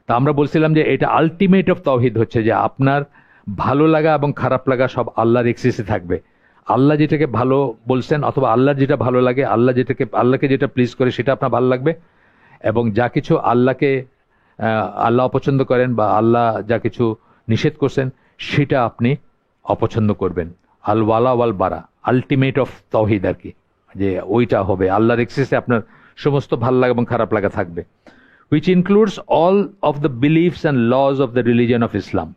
তা আমরা বলছিলাম যে এটা আলটিমেট অফ তাওহীদ হচ্ছে যে আপনার ভালো লাগা এবং খারাপ লাগা সব আল্লাহর এক্সিসে থাকবে। আল্লাহ যেটাকে ভালো বলছেন, অথবা আল্লাহর যেটা ভালো লাগে, আল্লাহকে যেটা প্লিজ করে সেটা আপনার ভালো লাগবে, এবং যা কিছু আল্লাহ অপছন্দ করেন বা আল্লাহ যা কিছু নিষেধ করছেন সেটা আপনি অপছন্দ করবেন। আল ওয়ালা ওয়াল বারা, আলটিমেট অফ তাওহীদ আর কি, যে ওইটা হবে আল্লাহর এক্সিসে আপনার সমস্ত ভালো লাগা এবং খারাপ লাগা থাকবে, which includes all of the beliefs and laws of the religion of Islam।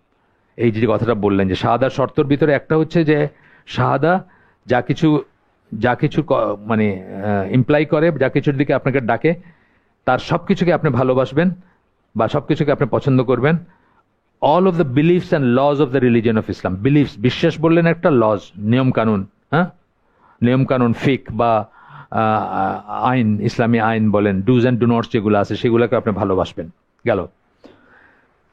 এই যে কথাটা বললেন যে শাহাদার শর্তর ভিতরে একটা হচ্ছে যে শাহাদা যা কিছু মানে ইমপ্লাই করে, যা কিছুর দিকে আপনাকে ডাকে, তার সবকিছুকে আপনি ভালোবাসবেন বা সবকিছুকে আপনি পছন্দ করবেন। All of the beliefs and lodge of the religion of Islam, beliefs বিশ্বাস বললেন একটা, লজ নিয়ম কানুন, হ্যাঁ নিয়ম কানুন, ফিক বা আইন, ইসলামী আইন বলেন, ডুজ অ্যান্ড ডু নটস যেগুলো আছে সেগুলোকে আপনি ভালোবাসবেন। গেল,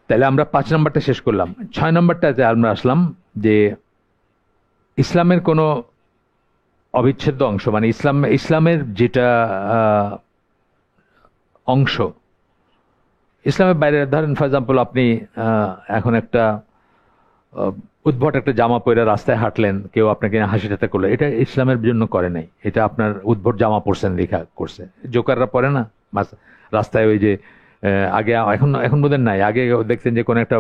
তাহলে আমরা 5 নম্বরটা শেষ করলাম। 6 নম্বরটাতে আমরা আসলাম যে ইসলামের কোনো অবিচ্ছেদ্য অংশ, মানে ইসলামের যেটা অংশ ইসলামের বাইরে, ধরেন ফর এক্সাম্পল আপনি এখন একটা আহ, উদ্ভট একটা জামা পরে রাস্তায় হাঁটলেন, কেউ আপনাকে হাসি ঠাট্টা করলো, এটা ইসলামের জন্য করে নাই, এটা আপনার উদ্ভট জামা পরছেন দেখা করছে। জোকাররা পরে না রাস্তায়, ওই যে আগে, এখন এখন বোধহয় নাই, আগে দেখতেন যে কোনো একটা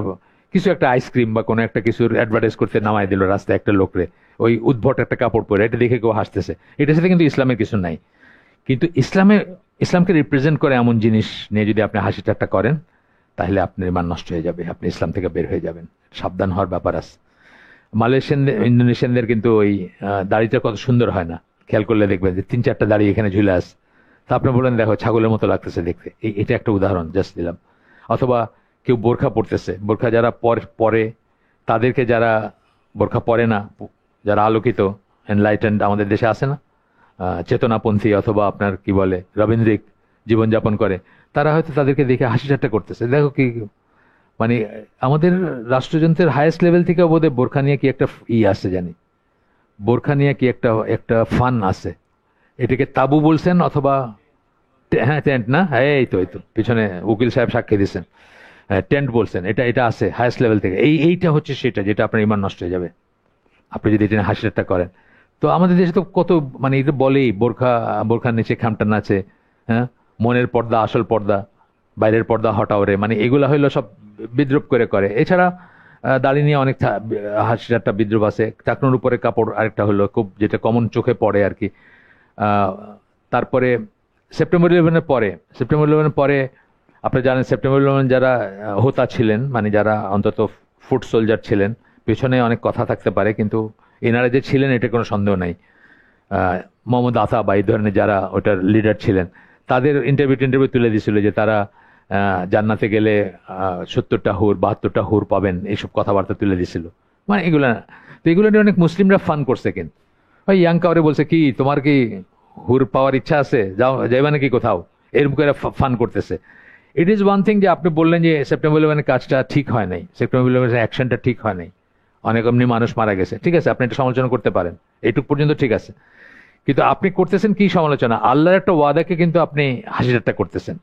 কিছু একটা আইসক্রিম বা কোনো একটা কিছুর অ্যাডভার্টাইজ করতে নামাই দিল রাস্তায় একটা লোকরে, ওই উদ্ভট একটা কাপড় পরে, এটা দেখে কেউ হাসতেছে, এটার সাথে কিন্তু ইসলামের কিছু নাই। কিন্তু ইসলামকে রিপ্রেজেন্ট করে এমন জিনিস নিয়ে যদি আপনি হাসি ঠাট্টা করেন, তাহলে আপনার ইমান নষ্ট হয়ে যাবে, আপনি ইসলাম থেকে বের হয়ে যাবেন, সাবধান হওয়ার ব্যাপার আছে। মালয়েশিয়ানদের, ইন্দোনেশিয়ানদের কিন্তু ওই দাড়িটা কত সুন্দর হয় না, খেয়াল করলে দেখবেন যে 3-4টা দাড়ি এখানে ঝুলে আছে, তা আপনি বলেন দেখো ছাগলের মতো লাগতেছে দেখতে, এটা একটা উদাহরণ জাস্ট দিলাম। অথবা কেউ বোরখা পরতেছে, বোরখা যারা পরে তাদেরকে, যারা বোরখা পরে না, যারা আলোকিত এনলাইটেন্ড আমাদের দেশে আছে না, চেতনাপন্থী অথবা আপনার কি বলে রবীন্দ্রিক জীবনযাপন করে, তারা হয়তো তাদেরকে দেখে হাসি ঠাট্টা করতেছে, দেখো কি মানে আমাদের রাষ্ট্রযন্ত্রের হাইয়েস্ট লেভেল থেকে বোধহয় বোরখা নিয়ে কি একটা আছে জানি, বোরখা নিয়ে কি একটা একটা ফান আছে, এটাকে তাবু বলছেন অথবা হ্যাঁ টেন্ট না, হ্যাঁ এই তো পিছনে উকিল সাহেব সাক্ষী দিচ্ছেন, টেন্ট বলছেন, এটা এটা আছে হাইয়েস্ট লেভেল থেকে, এইটা হচ্ছে সেটা যেটা আপনার ইমান নষ্ট হয়ে যাবে আপনি যদি এটা নিয়ে হাসি ঠাট্টা করেন। তো আমাদের দেশে তো কত মানে এটা বলেই, বোরখার নিচে খামটা নাচে, হ্যাঁ, মনের পর্দা আসল পর্দা, বাইরের পর্দা হটাও রে, মানে এগুলা হইলো সব বিদ্রুপ করে। এছাড়া দাড়ি নিয়ে অনেক হাসি ঠাট্টা বিদ্রুপ আছে। টাকনুর উপরে কাপড় আরেকটা হলো খুব, যেটা কমন চোখে পড়ে আর কি। তারপরে সেপ্টেম্বর 11-এর পরে আপনি জানেন সেপ্টেম্বর 11 যারা হোতা ছিলেন, মানে যারা অন্তত ফুট সোলজার ছিলেন, পেছনে অনেক কথা থাকতে পারে, কিন্তু এনারা যে ছিলেন এটা কোনো সন্দেহ নাই। মোহাম্মদ আতা বা এই ধরনের যারা ওটার লিডার ছিলেন, তাদের ইন্টারভিউ তুলে দিয়েছিল যে তারা জান্নাতে গেলে 70টা হুর 72টা হুর পাবেন, এইসব কথাবার্তা তুলে দিয়েছিল। মানে এগুলো তো এগুলো নিয়ে অনেক মুসলিমরা ফান করছে, কিন্তু ওই ইয়াং কাউরে বলছে কি তোমার কি হুর পাওয়ার ইচ্ছা আছে, যাইবা নাকি কোথাও, এরকম করে ফান করতেছে। ইট ইজ ওয়ান থিং যে আপনি বললেন যে সেপ্টেম্বর 11 কাজটা ঠিক হয় নাই, সেপ্টেম্বর 11 অ্যাকশনটা ঠিক হয় নাই, অনেক এমনি মানুষ মারা গেছে, ঠিক আছে আপনি এটা সমালোচনা করতে পারেন, এইটুক পর্যন্ত ঠিক আছে। কিন্তু আপনি করতেছেন কি সমালোচনা, আল্লাহর একটা ওয়াদাকে কিন্তু আপনি হাসি ঠাট্টা করতেছেন।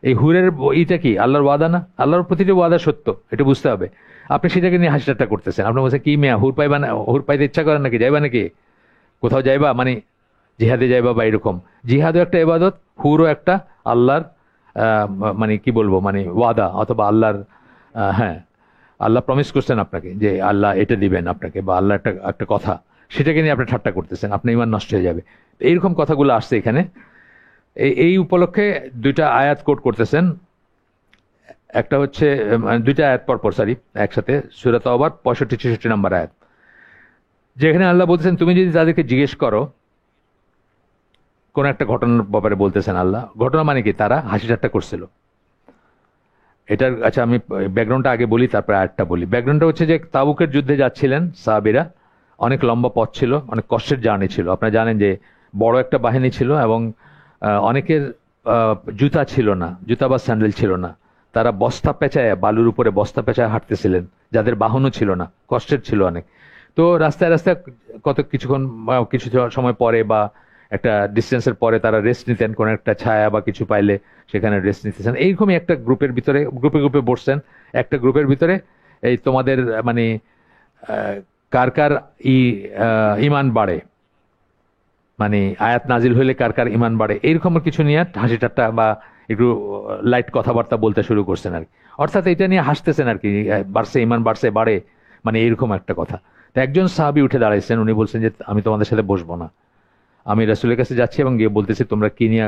এই হুরের ইটা কি আল্লাহর ওয়াদা না? আল্লাহর প্রতিটি ওয়াদা সত্য, এটা বুঝতে হবে। আপনি সেটাকে নিয়ে হাসি ঠাট্টা করতেছেন, আপনি বলছেন কি মেয়া হুর পাইবা না, হুর পাইতে ইচ্ছা করেন নাকি, যাইবা নাকি কোথাও যাইবা, মানে জিহাদে যাইবা বা এরকম। জিহাদও একটা ইবাদত, হুরও একটা আল্লাহর মানে কি বলবো, মানে ওয়াদা অথবা আল্লাহর হ্যাঁ, আল্লাহ প্রমিস করছেন আপনাকে যে আল্লাহ এটা দিবেন আপনাকে, বা আল্লাহ একটা একটা কথা, সেটাকে নিয়ে আপনি ঠাট্টা করতেছেন, আপনার ইমান নষ্ট হয়ে যাবে। এইরকম কথাগুলো আসছে এখানে। এই উপলক্ষে 2টা আয়াত কোট করতেছেন। একটা হচ্ছে 2টা আয়াত পরপর, সরি একসাথে, সূরা তাওবার 65-66 নম্বর আয়াত, যেখানে আল্লাহ বলতেছেন তুমি যদি তাদেরকে জিজ্ঞেস করো কোন একটা ঘটনার ব্যাপারে, বলতেছেন আল্লাহ, ঘটনা মানে কি, তারা হাসি ঠাট্টা করছিল। এটার আচ্ছা আমি ব্যাকগ্রাউন্ডটা আগে বলি, তারপর আয়াতটা বলি। ব্যাকগ্রাউন্ডটা হচ্ছে যে তাবুকের যুদ্ধে যাচ্ছিলেন সাহাবীরা, অনেক লম্বা পথ ছিল, অনেক কষ্টের জার্নি ছিল। আপনারা জানেন যে বড় একটা বাহিনী ছিল এবং অনেকের জুতা ছিল না, জুতা বা স্যান্ডেল ছিল না, তারা বস্তা পেঁচায়, বালুর উপরে বস্তা পেঁচায় হাঁটতেছিলেন, যাদের বাহনও ছিল না, কষ্টের ছিল অনেক। তো রাস্তায় রাস্তায় কিছুক্ষণ কিছু সময় পরে বা একটা ডিস্টেন্সের পরে তারা রেস্ট নিতেন, কোনো একটা ছায়া বা কিছু পাইলে সেখানে রেস্ট নিতেছেন। এইরকমই একটা গ্রুপের ভিতরে, গ্রুপে বসছেন, একটা গ্রুপের ভিতরে এই তোমাদের মানে কার কার ইমান বাড়ে, মানে আয়াত নাজিল হইলে কার কার ইমান বাড়ে, এইরকম কিছু নিয়ে হাসি ঠাট্টা বা একটু লাইট কথাবার্তা বলতে শুরু করছেন আর কি। অর্থাৎ এটা নিয়ে হাসতেছেন আর কি, বাড়ছে ইমান বাড়ছে বাড়ে, মানে এইরকম একটা কথা। তো একজন সাহাবী উঠে দাঁড়াইছেন, উনি বলছেন যে আমি তোমাদের সাথে বসবো না, আমি রাসূলের কাছে যাচ্ছি এবং গিয়ে বলতেছি তোমরা কি নিয়ে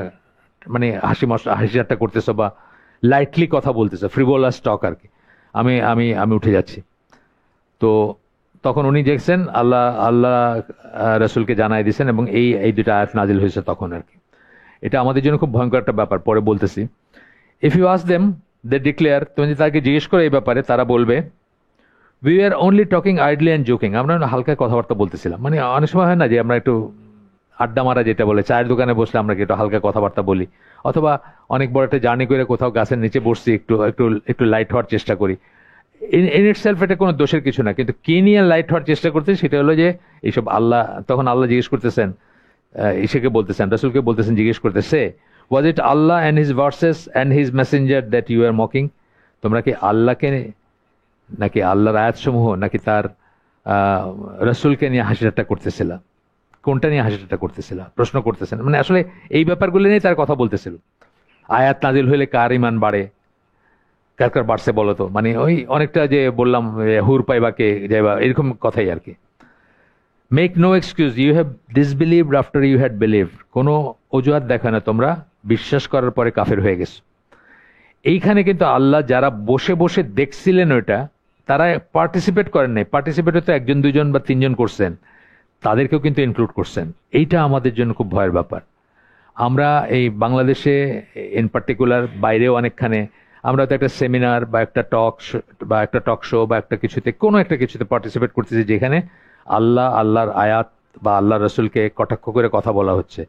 মানে হাসি ঠাট্টা করতেছো বা লাইটলি কথা বলতেছো, ফ্রিভোলাস টক আর কি, আমি আমি আমি উঠে যাচ্ছি। তো তখন উনি দেখছেন আল্লাহ আল্লাহ রাসূলকে জানাই দিয়েছেন এবং এই 2টা আয়াত নাজিল হয়েছে তখন আর কি। এটা আমাদের জন্য খুব ভয়ঙ্কর একটা ব্যাপার, পরে বলতেছি। If you ask them they declare, তুমি যদি তাকে জিজ্ঞেস করো এই ব্যাপারে, তারা বলবে we are only talking idly and joking, আমরা হালকা কথাবার্তা বলতেছিলাম। মানে অনেক সময় হয় না যে আমরা একটু আড্ডা মারা, যেটা বলে চায়ের দোকানে বসলে আমরা একটু হালকা কথাবার্তা বলি, অথবা অনেক বড় একটা জার্নি করে কোথাও গাছের নিচে বসছি, একটু একটু একটু লাইট হওয়ার চেষ্টা করি। ইন ইটসেলফ এটা কোনো দোষের কিছু না, কিন্তু কি নিয়ে লাইট হওয়ার চেষ্টা করতে, সেটা হলো যে এইসব আল্লাহ, তখন আল্লাহ জিজ্ঞেস করতেছেন, ইসেকে বলতেছেন, রাসূলকে বলতেছেন, জিজ্ঞেস করতেছে was it Allah and his verses and his messenger that you are mocking, তোমরা কি আল্লাহকে নাকি আল্লাহর আয়াতসমূহ, নাকি তার রসুলকে নিয়ে হাসি ঠাট্টা করতেছিল? কোনটা নিয়ে হাসি ঠাট্টা করতেছিল? প্রশ্ন করতেছেন, মানে আসলে এই ব্যাপারগুলো নিয়ে তার কথা বলতেছিল। আয়াত নাজিল হইলে কার ইমান বাড়ে, কার কার বাড়ছে বলো তো, মানে ওই অনেকটা যে বললাম হুর পাইবা কে যাইবা, এরকম কথাই আর কি। Make no excuse, you have disbelieved after you had believed. কোনো অজুহাত দেখা না, তোমরা বিশ্বাস করার পরে কাফের হয়ে গেছো। এইখানে কিন্তু আল্লাহ যারা বসে বসে দেখছিলেন ওইটা, তারা পার্টিসিপেট করেন নাই। পার্টিসিপেট তো একজন দুজন বা তিনজন করছেন, তাদেরকেও কিন্তু ইনক্লুড করছেন। এইটা আমাদের জন্য খুব ভয়ের ব্যাপার। আমরা এই বাংলাদেশে ইন পার্টিকুলার, বাইরেও অনেকখানে আমরা তো একটা সেমিনার বা একটা টক শো বা একটা কিছুতে, কোনো একটা কিছুতে পার্টিসিপেট করতেছি যেখানে আল্লাহর আয়াত বা আল্লাহ রসুলকে কটাক্ষ করে কথা বলা হচ্ছে।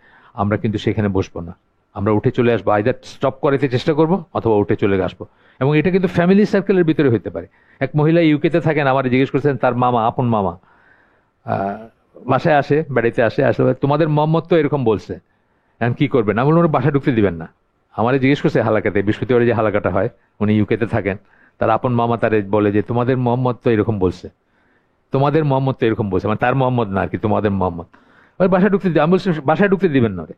আমরা কিন্তু সেখানে বসবো না, আমরা উঠে চলে আসবো, আইদার স্টপ করাতে চেষ্টা করব অথবা উঠে চলে আসবো। এবং এটা কিন্তু ফ্যামিলি সার্কেলের ভিতরে হতে পারে। এক মহিলা ইউকেতে থাকেন, আমার জিজ্ঞেস করছেন তার মামা, আপন মামা বাসায় আসে, বাড়িতে আসলে তোমাদের মোহাম্মদ তো এরকম বলছে, এখন কি করবেন? আমি বললাম বাসা ঢুকতে দিবেন না। আমারে জিজ্ঞেস করছে হালাকাতে, বৃহস্পতিবারে যে হালাকাটা হয়, উনি ইউকেতে থাকেন, তার আপন মামা তারে বলে যে তোমাদের মোহাম্মদ তো এরকম বলছে, তোমাদের মোহাম্মদ তো এরকম বলছে, মানে তার মোহাম্মদ না আর কি, তোমাদের মোহাম্মদ। ওই বাসায় ঢুকতে আমি বলছি বাসায় ঢুকতে দিবেন না রে,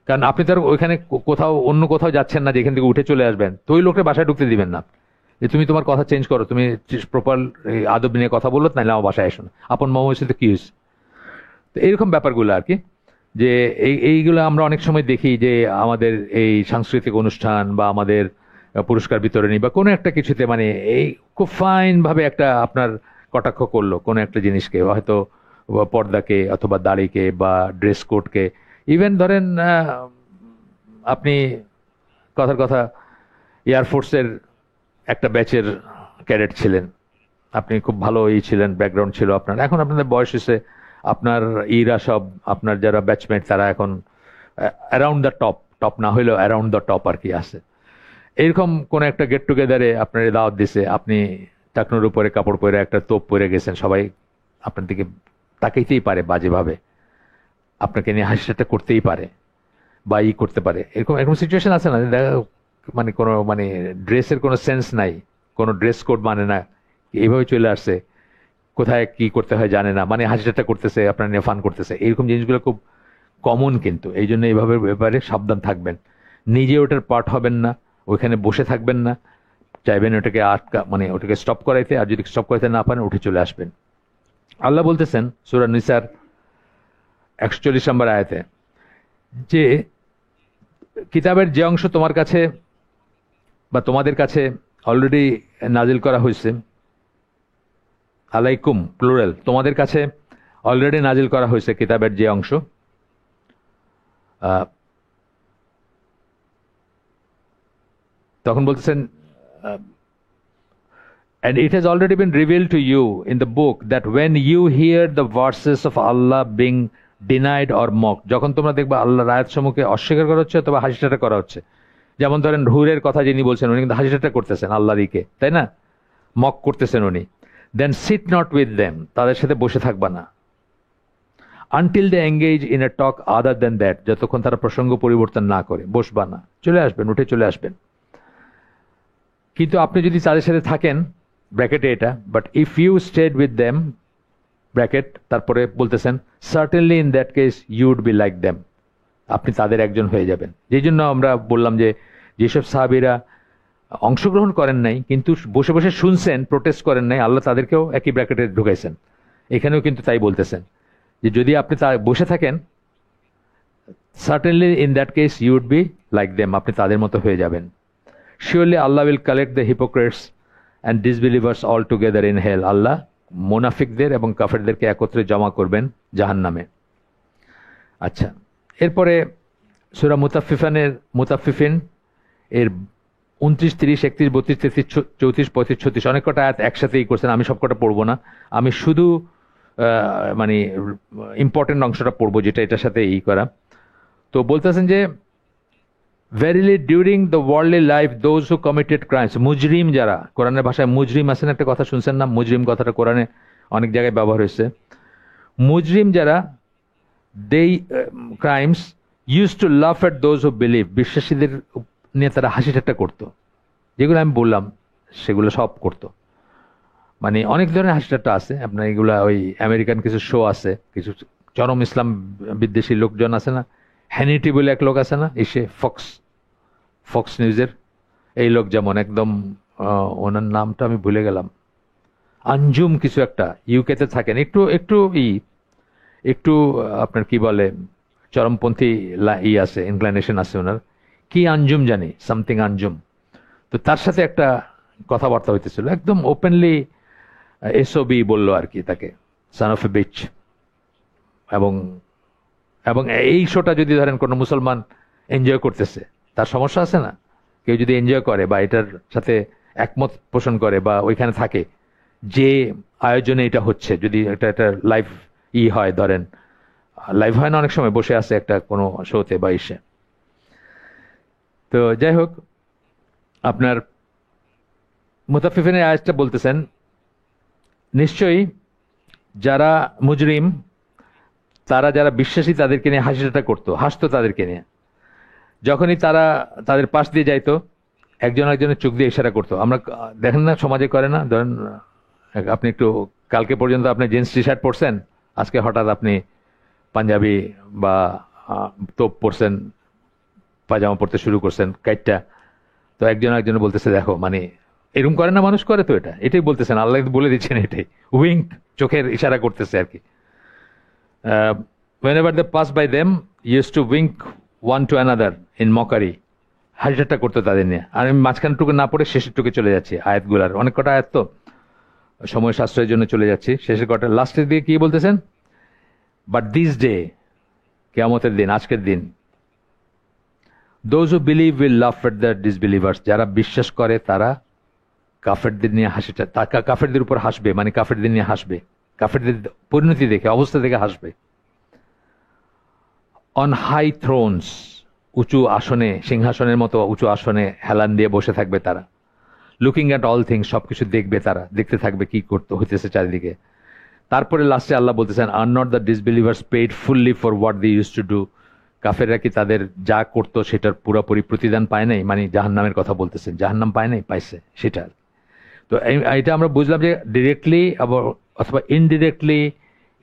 কারণ আপনি তো আর ওইখানে কোথাও অন্য কোথাও যাচ্ছেন না যেখান থেকে উঠে চলে আসবেন, তো ওই লোকটা বাসায় ঢুকতে দিবেন না। যে তুমি তোমার কথা চেঞ্জ করো, তুমি প্রপার আদব নিয়ে কথা বলো, নাহলে আমার বাসায় এসো না। আপন মোহাম্মদ সাথে কি হয়েছে? তো এইরকম ব্যাপারগুলো আর কি, যে এইগুলো আমরা অনেক সময় দেখি যে আমাদের এই সাংস্কৃতিক অনুষ্ঠান বা আমাদের পুরস্কার বিতরণী বা কোনো একটা কিছুতে, মানে এই খুব ফাইন ভাবে একটা আপনার কটাক্ষ করলো কোনো একটা জিনিসকে, হয়তো পর্দাকে অথবা দাড়িকে বা ড্রেস কোডকে। ইভেন ধরেন আপনি কথার কথা এয়ারফোর্সের একটা ব্যাচের ক্যাডেট ছিলেন, আপনি খুব ভালো ছিলেন, ব্যাকগ্রাউন্ড ছিল আপনার, এখন আপনাদের বয়স হয়েছে, আপনার ইরা সব আপনার যারা ব্যাচমেট তারা এখন অ্যারাউন্ড দ্য টপ না হইলেও অ্যারাউন্ড দ্য টপ আর কি আছে। এরকম কোন একটা গেট টুগেদারে আপনার দাওয়াত দিছে, আপনি টাকনোর উপরে কাপড় পরে একটা তোপ পরে গেছেন, সবাই আপনার দিকে তাকাইতেই পারে বাজেভাবে, আপনাকে নিয়ে হাসি ঠাট্টা করতেই পারে বা করতে পারে। এরকম এরকম সিচুয়েশন আছে না, মানে কোনো মানে ড্রেসের কোনো সেন্স নাই, কোনো ড্রেস কোড মানে না, এইভাবে চলে আসছে, কোথায় কি করতে হয় জানে না, মানে হাসি ঠাট্টা করতেছে, আপনার নিয়ে ফান করতেছে। এরকম জিনিসগুলো খুব কমন কিন্তু, এই জন্য এইভাবে ব্যাপারে সাবধান থাকবেন। নিজে ওটার পার্ট হবেন না, ওইখানে বসে থাকবেন না, চাইবেন ওটাকে মানে ওটাকে স্টপ করাইতে, আর যদি স্টপ করাইতে না পারেন উঠে চলে আসবেন। আল্লাহ বলতেছেন সূরা নিসার 41 নম্বর আয়াতে যে কিতাবের যে অংশ তোমার কাছে বা তোমাদের কাছে অলরেডি নাজিল করা হয়েছে, আলাইকুম প্লুরাল, তোমাদের কাছে অলরেডি নাজিল করা হয়েছে কিতাবের যে অংশ, তখন বলতেছেন and it has already been revealed to you in the book that when you hear the verses of Allah being denied or mocked, যখন তোমরা দেখবা আল্লাহর আয়াতসমূহকে অস্বীকার করা হচ্ছে অথবা হাসি ঠাট্টা করা হচ্ছে, যেমন ধরেন হুরের কথা যিনি বলছেন উনি কিন্তু হাসি ঠাট্টা করতেছেন আল্লাহরকে, তাই না, মক করতেছেন উনি, then sit not with them, তাদের সাথে বসে থাকবা না, until they engage in a talk other than that, যতক্ষণ তারা প্রসঙ্গ পরিবর্তন না করে, বসবা না, চলে আসবেন, উঠে চলে আসবেন। কিন্তু আপনি যদি তাদের সাথে থাকেন, ব্র্যাকেটে এটা, but if you stayed with them, bracket তারপরে বলতেছেন certainly in that case you would be like them, আপনি তাদের একজন হয়ে যাবেন। যেই জন্য আমরা বললাম যে যেসব সাহাবীরা অংশগ্রহণ করেন নাই কিন্তু বসে বসে শুনছেন, প্রোটেস্ট করেন নাই, আল্লাহ তাদেরকেও একই ব্র্যাকেটে ঢুকাইছেন। এখানেও কিন্তু তাই বলতেছেন যে যদি আপনি বসে থাকেন, certainly in that case you would be like them, আপনি তাদের মতো হয়ে যাবেন। Surely Allah will collect the hypocrites and disbelievers all together in hell, Allah মোনাফিকদের এবং কাফেরদেরকে একত্রে জমা করবেন জাহান্নামে। আচ্ছা, এরপরে সূরা মুতাফফিফিন এর 29, 30, 31, 32, 33, 34, 35, 36 অনেক কটা আয়াত একসাথেই করছেন, আমি সব কটা পড়বো না, আমি শুধু মানে ইম্পর্টেন্ট অংশটা পড়বো যেটা এটার সাথে করা। তো বলতেছেন যে verily during the worldly life those who committed crimes, মুজরিম যারা, কোরআনের ভাষায় মুজরিম আছেন একটা কথা শুনছেন না, মুজরিম কথাটা কোরআনে অনেক জায়গায় ব্যবহার হয়েছে। মুজরিম যারা, they crimes used to laugh at those who believe, বিশ্বাসীদের নিয়ে তারা হাসি ঠাট্টা করতো, যেগুলো আমি বললাম সেগুলো সব করতো। মানে অনেক ধরনের হাসি ঠাট্টা আছে আপনার, এগুলা ওই আমেরিকান কিছু শো আছে, কিছু চরম ইসলাম বিদ্বেষী লোকজন আছে না, হ্যানিটি বলে এক লোক আছে না, এসে ফক্স ফক্স নিউজের এই লোক যেমন একদম, ওনার নামটা আমি ভুলে গেলাম, আঞ্জুম কিছু একটা, ইউকেতে থাকেন, একটু একটু একটু আপনার কি বলে চরমপন্থী আছে, ইনক্লাইনেশন আছে ওনার, কি আঞ্জুম জানি, সামথিং আঞ্জুম। তো তার সাথে একটা কথাবার্তা হইতেছিল, একদম ওপেনলি এসওবি বললো আর কি তাকে, সান অফ এ বিচ। এবং এবং এই শোটা যদি ধরেন কোনো মুসলমান এনজয় করতেছে, তার সমস্যা আছে না? কেউ যদি এনজয় করে বা এটার সাথে একমত পোষণ করে বা ওইখানে থাকে, যে আয়োজনে এটা হচ্ছে, যদি একটা লাইভ হয়, ধরেন লাইভ হয় না অনেক সময়, বসে আছে একটা কোনো শোতে বা ইসে। তো যাই হোক, আপনার মুতাফিফিনের আয়াতটা বলতেছেন, নিশ্চয়ই যারা মুজরিম, তারা যারা বিশ্বাসী তাদেরকে নিয়ে হাসিটা করতো, হাসতো তাদেরকে নিয়ে। যখনই তারা তাদের পাশ দিয়ে যাইতো, একজন একজনের চোখ দিয়ে ইশারা করতো। আমরা দেখেন না, সমাজে করে না, ধরেন আপনি একটু কালকে পর্যন্ত আপনি জিন্স টি শার্ট পরছেন, আজকে হঠাৎ আপনি পাঞ্জাবি বা তোপ পরছেন, পাজামা পরতে শুরু করছেন কাইটটা, তো একজন একজন বলতেছে দেখো, মানে এরকম করে না, মানুষ করে তো, এটাই বলতেছেন, আল্লাহ বলে দিচ্ছেন এটাই, উইঙ্ক, চোখের ইশারা করতেছে আর কি। whenever they pass by them used to wink one to another in mockery, হাসিটা করতো তাদের নিয়ে। আর আমি মাঝখানটুকু না পড়ে শেষের টুকু চলে যাচ্ছি, আয়াতগুলার অনেক কটা আয়াত তো, সময় সাশ্রয়ের জন্য চলে যাচ্ছি শেষের কটা, লাস্টের দিকে কি বলতেছেন, বাট দিস ডে, কিয়ামতের দিন, আজকের দিন, those who believe will laugh at the disbelievers, যারা বিশ্বাস করে তারা কাফেরদের নিয়ে হাসিটা, কাফেরদের উপর হাসবে, মানে কাফেরদের নিয়ে হাসবে, কাফেরদের পরিণতি দেখে, অবস্থা দেখে হাসবে। অন হাই থ্রোনস, উঁচু আসনে, সিংহাসনের মতো উঁচু আসনে হেলান দিয়ে বসে থাকবে তারা। লুকিং অ্যাট অল থিংস, সবকিছু দেখবে তারা, দেখতে থাকবে কি করতে হইতেছে চারিদিকে। তারপরে লাস্টে আল্লাহ বলতেছেন, are not the disbelievers paid fully for what they use to do, কাফেররা কি তাদের যা করতো সেটার পুরোপুরি প্রতিদান পায় নাই, মানে জাহান্নামের কথা বলতেছেন, জাহান্নাম পায় নাই, পাইছে সেটা। তো এটা আমরা বুঝলাম যে ডিরেক্টলি অথবা ইনডিরেক্টলি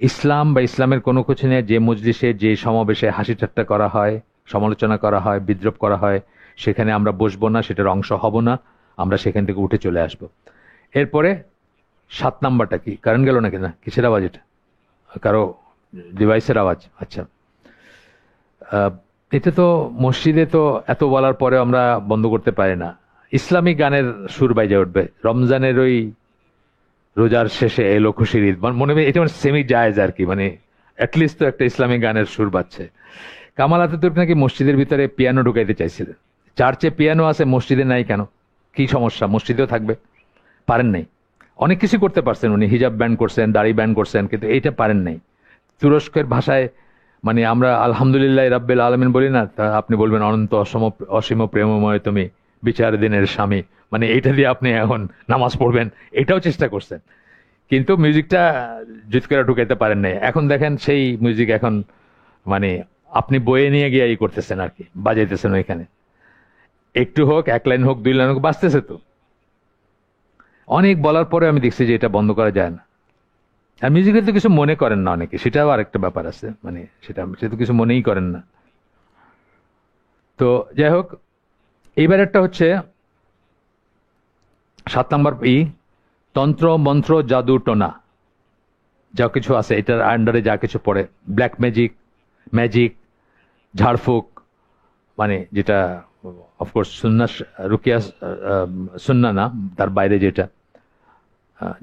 ইসলাম বা ইসলামের কোনো কিছু নিয়ে যে মজলিসে, যে সমাবেশে হাসি ঠাট্টা করা হয়, সমালোচনা করা হয়, বিদ্রুপ করা হয়, সেখানে আমরা বসবো না, সেটার অংশ হব না, আমরা সেখান থেকে উঠে চলে আসব। এরপরে 7 নাম্বারটা কি, কারেন্ট গেল নাকি? না, কিসের আওয়াজ এটা? কারো ডিভাইসের আওয়াজ? আচ্ছা, এটা তো মসজিদে তো এত বলার পরে আমরা বন্ধ করতে পারি না। ইসলামিক গানের সুর বাইজে উঠবে রমজানের ওই রোজার শেষে এলো খুশির ঈদ, মনে হয় এটা মানে সেমি জায়েজ আর কি, মানে অ্যাটলিস্ট তো একটা ইসলামিক গানের সুর বাজছে। কামাল আতাতুর্ক নাকি মসজিদের ভিতরে পিয়ানো ঢুকাইতে চাইছিলেন। চার্চে পিয়ানো আছে, মসজিদে নাই কেন? কি সমস্যা? মসজিদেও থাকবে। পারেন নাই। অনেক কিছু করতে পারছেন উনি, হিজাব ব্যান করছেন, দাড়ি ব্যান করছেন, কিন্তু এইটা পারেন নাই। তুরস্কের ভাষায় মানে আমরা আলহামদুলিল্লাহ রাব্বিল আলামিন বলি না, তা আপনি বলবেন অনন্ত অসীম প্রেমময় তুমি, বিচার দিনের স্বামী, মানে এইটা দিয়ে আপনি এখন নামাজ পড়বেন, এটাও চেষ্টা করছেন, কিন্তু মিউজিকটা জুত করে ঢুকাইতে পারেন নাই। এখন দেখেন সেই মিউজিক এখন মানে আপনি বয়ে নিয়ে গিয়ে করতেছেন আর কি, বাজাইতেছেন ওইখানে, একটু হোক, 1 লাইন হোক, 2 লাইন হোক, বাজতেছে তো। অনেক বলার পরে আমি দেখছি যে এটা বন্ধ করা যায় না। আর মিউজিকের তো কিছু মনে করেন না অনেকে, সেটাও আরেকটা ব্যাপার আছে, মানে সেটা তো কিছু মনেই করেন না। তো যাই হোক, এইবার একটা হচ্ছে 7 নম্বর তন্ত্র মন্ত্র জাদু টোনা যা কিছু আছে এটার আন্ডারে যা কিছু পড়ে, ব্ল্যাক ম্যাজিক, ঝাড়ফুঁক, মানে যেটা অফকোর্স সুন্না, রুকিয়া সুন্না না, তার বাইরে যেটা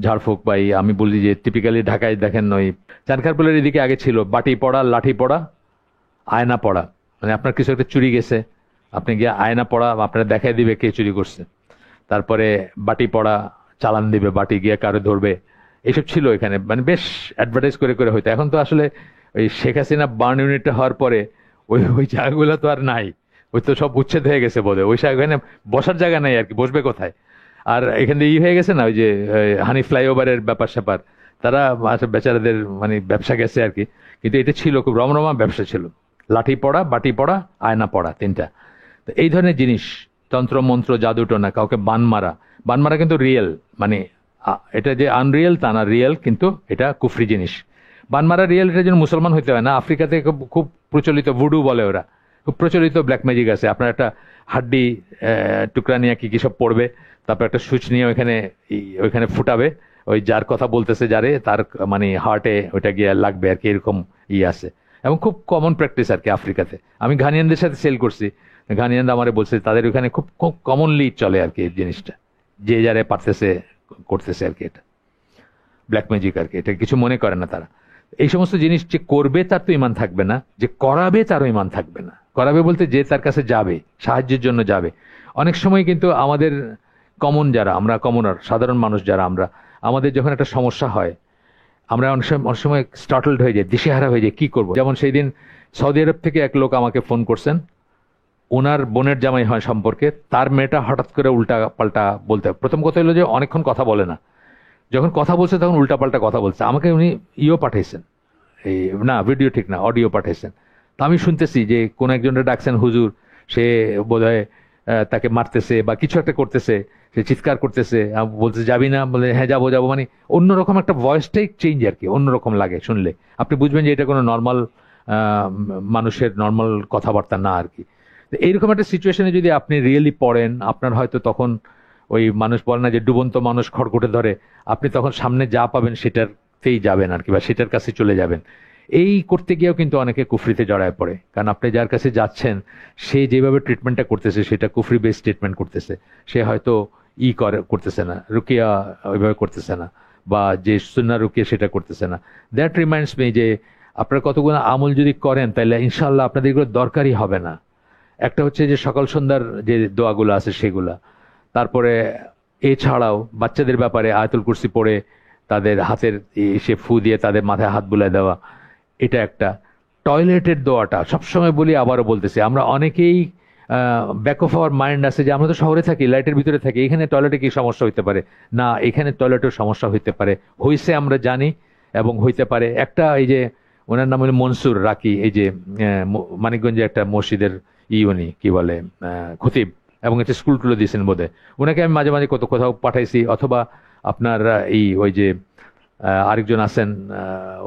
ঝাড়ফুঁক, বা আমি বলি যে টিপিক্যালি ঢাকায় দেখেন ওই চানখারপুলের এদিকে আগে ছিল বাটি পড়া, লাঠি পড়া, আয়না পড়া, মানে আপনার কিছু একটা চুরি গেছে, আপনি গিয়ে আয়না পড়া, আপনারা দেখাই দিবে কে চুরি করছে, তারপরে বাটি পড়া, চালান দিবে, বাটি গিয়ে কারো ধরবে, এইসব ছিল এখানে, মানে বেশ অ্যাডভার্টাইজ করে করে হইতো। এখন তো আসলে ওই শেখ হাসিনা বার্ন ইউনিটটা হওয়ার পরে ওই ওই জায়গাগুলো তো আর নাই, ওই তো সব উচ্ছেদ হয়ে গেছে বোধ হয়, ওই এখানে বসার জায়গা নাই আর কি, বসবে কোথায়? আর এখানে হয়ে গেছে না ওই যে হানি ফ্লাইওভারের ব্যাপার স্যাপার, তারা বেচারাদের মানে ব্যবসা গেছে আর কি, কিন্তু এটা ছিল খুব রমরমা ব্যবসা ছিল, লাঠি পড়া, বাটি পড়া, আয়না পড়া, 3টা। তো এই ধরনের জিনিস, তন্ত্র মন্ত্র জাদু টোনা, কাউকে বান মারা কিন্তু রিয়েল, মানে এটা যে আনরিয়েল তা না, রিয়েল, কিন্তু এটা কুফরি জিনিস। বানমারা রিয়েল, এটা যেন মুসলমান হইতে হয় না। আফ্রিকাতে খুব প্রচলিত ভুডু বলে ওরা, খুব প্রচলিত ব্ল্যাক ম্যাজিক আছে। আপনার একটা হাড্ডি টুকরা নিয়ে কি কি সব পড়বে, তারপর একটা সুইচ নিয়ে ওইখানে ফুটাবে, ওই যার কথা বলতেছে যারে, তার মানে হার্টে ওইটা গিয়ে লাগবে আর কি, এরকম আছে। এবং খুব কমন প্র্যাকটিস আর কি আফ্রিকাতে। আমি ঘানিয়ানদের সাথে সেল করছি, ঘানিয়ানরা আমারে বলছে তাদের ওখানে খুব খুব কমনলি চলে আর কি এই জিনিসটা, যে যারে পারতেছে করতেছে আর কি। এটা ব্ল্যাক ম্যাজিক আর কি, এটা কিছু মনে করে না তারা। এই সমস্ত জিনিস যে করবে তার তো ইমান থাকবে না, যে করাবে তারও ইমান থাকবে না। করাবে বলতে যে তার কাছে যাবে, সাহায্যের জন্য যাবে। অনেক সময় কিন্তু আমাদের কমন যারা, আমরা কমনার সাধারণ মানুষ যারা, আমাদের যখন একটা সমস্যা হয়, আমরা অনেক সময় স্টার্টলড হয়ে যাই, দিশেহারা হয়ে যাই, কি করব। যেমন সেই দিন সৌদি আরব থেকে এক লোক আমাকে ফোন করছেন, ওনার বোনের জামাই হয় সম্পর্কে, তার মেয়েটা হঠাৎ করে উল্টা পাল্টা বলতে, প্রথম কথা হলো যে অনেকক্ষণ কথা বলে না, যখন কথা বলছে তখন উল্টা পাল্টা কথা বলছে। আমাকে উনি পাঠাইছেন, এই না ভিডিও ঠিক না, অডিও পাঠাইছেন। তা আমি শুনতেছি যে কোন একজনটা ডাকছেন হুজুর, সে বোধহয় তাকে মারতেছে বা কিছু একটা করতেছে, সে চিৎকার করতেছে, বলতে যাবি না, বলে হ্যাঁ যাবো যাবো, মানে অন্যরকম একটা ভয়েসটাই চেঞ্জ আর কি, অন্যরকম লাগে শুনলে। আপনি বুঝবেন যে এটা কোনো নর্মাল মানুষের নর্মাল কথাবার্তা না আর কি। তো এইরকম একটা সিচুয়েশনে যদি আপনি রিয়েলি পড়েন, আপনার হয়তো তখন ওই মানুষ বলে না যে ডুবন্ত মানুষ খড়কুটে ধরে, আপনি তখন সামনে যা পাবেন সেটারতেই যাবেন আর কি, বা সেটার কাছে চলে যাবেন। এই করতে গিয়েও কিন্তু অনেকে কুফরিতে জড়ায় পড়ে, কারণ আপনি যার কাছে যাচ্ছেন সে যেভাবে ট্রিটমেন্টটা করতেছে সেটা কুফরি বেস ট্রিটমেন্ট করতেছে। সে হয়তো করতেছে না, রুকিয়া ওইভাবে করতেছে না, বা যে সুন্নাহ রুকিয়া সেটা করতেছে না। দ্যাট রিমাইন্ডস মি যে আপনারা কতগুলো আমল যদি করেন তাহলে ইনশাআল্লাহ আপনাদের এগুলো দরকারই হবে না। একটা হচ্ছে যে সকাল সন্ধ্যার যে দোয়াগুলো আছে সেগুলা, তারপরে এছাড়াও বাচ্চাদের ব্যাপারে আয়াতুল কুরসি পড়ে তাদের হাতের এসে ফু দিয়ে তাদের মাথায় হাত বুলায় দেওয়া, এটা একটা। টয়লেটের দোয়াটা সবসময় বলি, আবারও বলতেছি, আমরা অনেকেই ব্যাক অফ আওয়ার মাইন্ড আছে যে আমরা তো শহরে থাকি, লাইটের ভিতরে থাকি, এখানে টয়লেটে কি সমস্যা হইতে পারে, না এখানে টয়লেটের সমস্যা হইতে পারে, হইছে আমরা জানি, এবং হইতে পারে। একটা এই যে ওনার নাম হলো মনসুর রাকি, এই যে মানিকগঞ্জে একটা মসজিদের উনি কি বলে খতিব, এবং একটা স্কুল টুলে দিয়েছেন বোধহয়, ওনাকে আমি মাঝে মাঝে কোথাও পাঠাইছি। অথবা আপনার ওই যে আরেকজন আছেন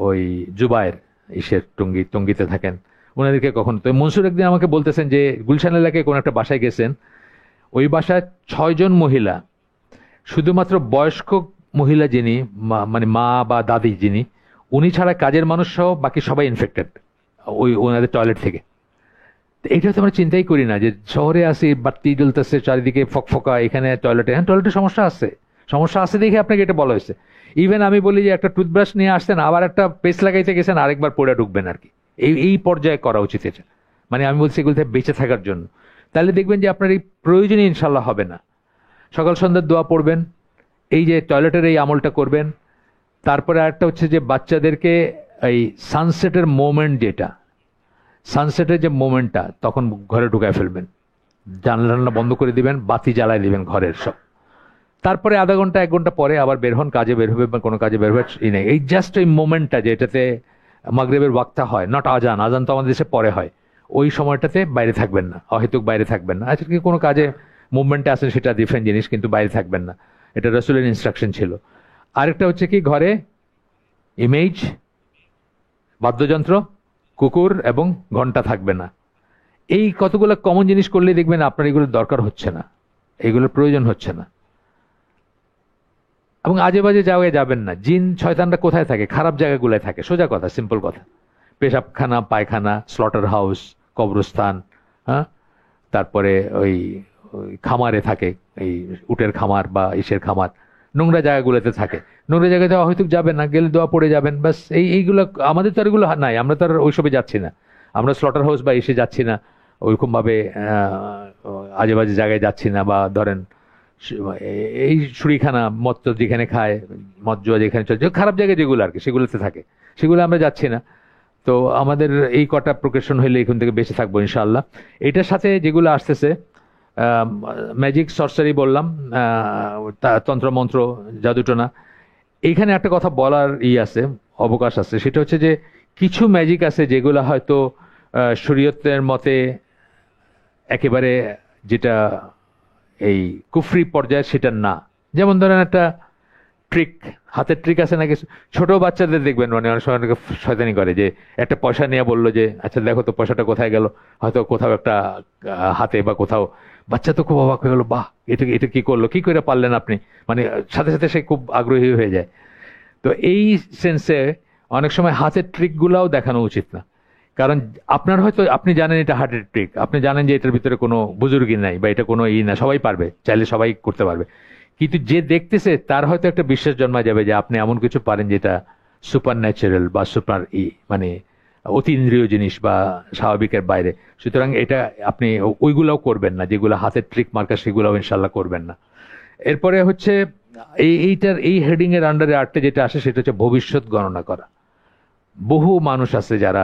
ওই জুবায়ের, ইসের টঙ্গিতে থাকেন, ওনাদেরকে কখন তো মনসুর একদিন আমাকে বলতেছেন যে গুলশান এলাকায় কোন একটা বাসায় গেছেন, ওই বাসায় 6 জন মহিলা, শুধুমাত্র বয়স্ক মহিলা যিনি মানে মা বা দাদি যিনি, উনি ছাড়া কাজের মানুষ সহ বাকি সবাই ইনফেক্টেড ওই ওনাদের টয়লেট থেকে। এইটা তো আমরা চিন্তাই করি না যে শহরে আসি, বাতি জ্বলতেছে চারিদিকে ফকফকা, এখানে টয়লেটে সমস্যা আছে দেখে আপনাকে এটা বলা হয়েছে। ইভেন আমি বলি যে একটা টুথব্রাশ নিয়ে আসছেন, আবার একটা পেস্ট লাগাইতে গেছেন, আরেকবার পড়ে ঢুকবেন আর কি। এই পর্যায়ে করা উচিত এটা, মানে আমি বলছি এগুলো থেকে বেঁচে থাকার জন্য। তাহলে দেখবেন যে আপনার এই প্রয়োজনই ইনশাল্লাহ হবে না। সকাল সন্ধ্যার দোয়া পড়বেন, এই যে টয়লেটের এই আমলটা করবেন। তারপরে আরেকটা হচ্ছে যে বাচ্চাদেরকে এই সানসেটের মোমেন্ট, যেটা সানসেটের যে মোমেন্টটা, তখন ঘরে ঢুকায় ফেলবেন, জানলা বন্ধ করে দিবেন, বাতি জ্বালায় দিবেন ঘরের সব। তারপরে আধা ঘন্টা 1 ঘন্টা পরে আবার বের হন, কাজে বের হবে বা কোনো কাজে বের হবে, নেই। এই জাস্ট এই মোমেন্টটা যেটাতে মাগরিবের ওয়াক্তা হয়, নট আজান তো আমাদের দেশে পরে হয়, ওই সময়টাতে বাইরে থাকবেন না, অহেতুক বাইরে থাকবেন না। আজকে কোনো কাজে মুভমেন্টে আসেন সেটা ডিফারেন্ট জিনিস, কিন্তু বাইরে থাকবেন না, এটা রাসূলের ইনস্ট্রাকশন ছিল। আরেকটা হচ্ছে কি, ঘরে ইমেজ, বাদ্যযন্ত্র, কুকুর এবং ঘন্টা থাকবে না। এই কতগুলো কমন জিনিস করলে দেখবেন আপনার এগুলোর দরকার হচ্ছে না, এগুলোর প্রয়োজন হচ্ছে না। এবং আজে বাজে জায়গায় যাবেন না। জিন শয়তানরা কোথায় থাকে? খারাপ জায়গাগুলোয় থাকে, সোজা কথা, সিম্পল কথা। পেশাবখানা, পায়খানা, স্লটার হাউস, কবরস্থান, হ্যাঁ, তারপরে ওই খামারে থাকে, এই উটের খামার বা ইসের খামার, নোংরা জায়গাগুলোতে থাকে। নোংরা জায়গাতে হয়তো যাবেন না, গেলে দোয়া পড়ে যাবেন, বাস। এইগুলো আমাদের তো আর এগুলো নাই, আমরা তো আর ওইসবে যাচ্ছি না, আমরা স্লটার হাউস বা এসে যাচ্ছি না, ওইরকম ভাবে আজে বাজে জায়গায় যাচ্ছি না। বা ধরেন এই ছুরিখানা, মদ যেখানে খায়, মদ জুয়া যেখানে চলছে, খারাপ জায়গায় যেগুলো আর কি, সেগুলোতে থাকে, সেগুলো আমরা যাচ্ছি না। তো আমাদের এই কটা প্রোকেশন হইলে এখান থেকে বেঁচে থাকবো ইনশাআল্লাহ। এটার সাথে যেগুলো আসতেছে, ম্যাজিক সরসারি বললাম, তন্ত্রমন্ত্র, জাদুটোনা, এইখানে একটা কথা বলার আছে, অবকাশ আছে। সেটা হচ্ছে যে কিছু ম্যাজিক আছে যেগুলো হয়তো শরীয়তের মতে একেবারে যেটা এই কুফরি পর্যায়ে সেটা না। যেমন ধরেন একটা ট্রিক, হাতের ট্রিক আছে না কিছু। ছোট বাচ্চাদের দেখবেন মানে অনেক সময় অনেকে শয়তানি করে, যে একটা পয়সা নিয়ে বললো যে আচ্ছা দেখো তো পয়সাটা কোথায় গেল, হয়তো কোথাও একটা হাতে বা কোথাও, বাচ্চা তো খুব অবাক হয়ে গেলো, বাহ এটা এটা কি করলো, কি করে পারলেন আপনি, মানে সাথে সাথে সে খুব আগ্রহী হয়ে যায়। তো এই সেন্সে অনেক সময় হাতের ট্রিক গুলাও দেখানো উচিত না, কারণ আপনার হয়তো আপনি জানেন এটা হাতের ট্রিক, আপনি জানেন যে এটার ভিতরে কোনো বুজুর্গি নাই বা এটা কোনো না, সবাই পারবে, চাইলে সবাই করতে পারবে, কিন্তু যে দেখতেছে তার হয়তো একটা বিশ্বাস জন্মা যাবে যে আপনি এমন কিছু পারেন যেটা সুপার ন্যাচারাল বা সুপার মানে অতীন্দ্রিয় জিনিস বা স্বাভাবিকের বাইরে। সুতরাং এটা আপনি ওইগুলাও করবেন না, যেগুলো হাতের ট্রিক মার্কা সেগুলোও ইনশাল্লাহ করবেন না। এরপরে হচ্ছে এইটার এই হেডিং এর আন্ডারে আটটা যেটা আসে সেটা হচ্ছে ভবিষ্যৎ গণনা করা। বহু মানুষ আছে যারা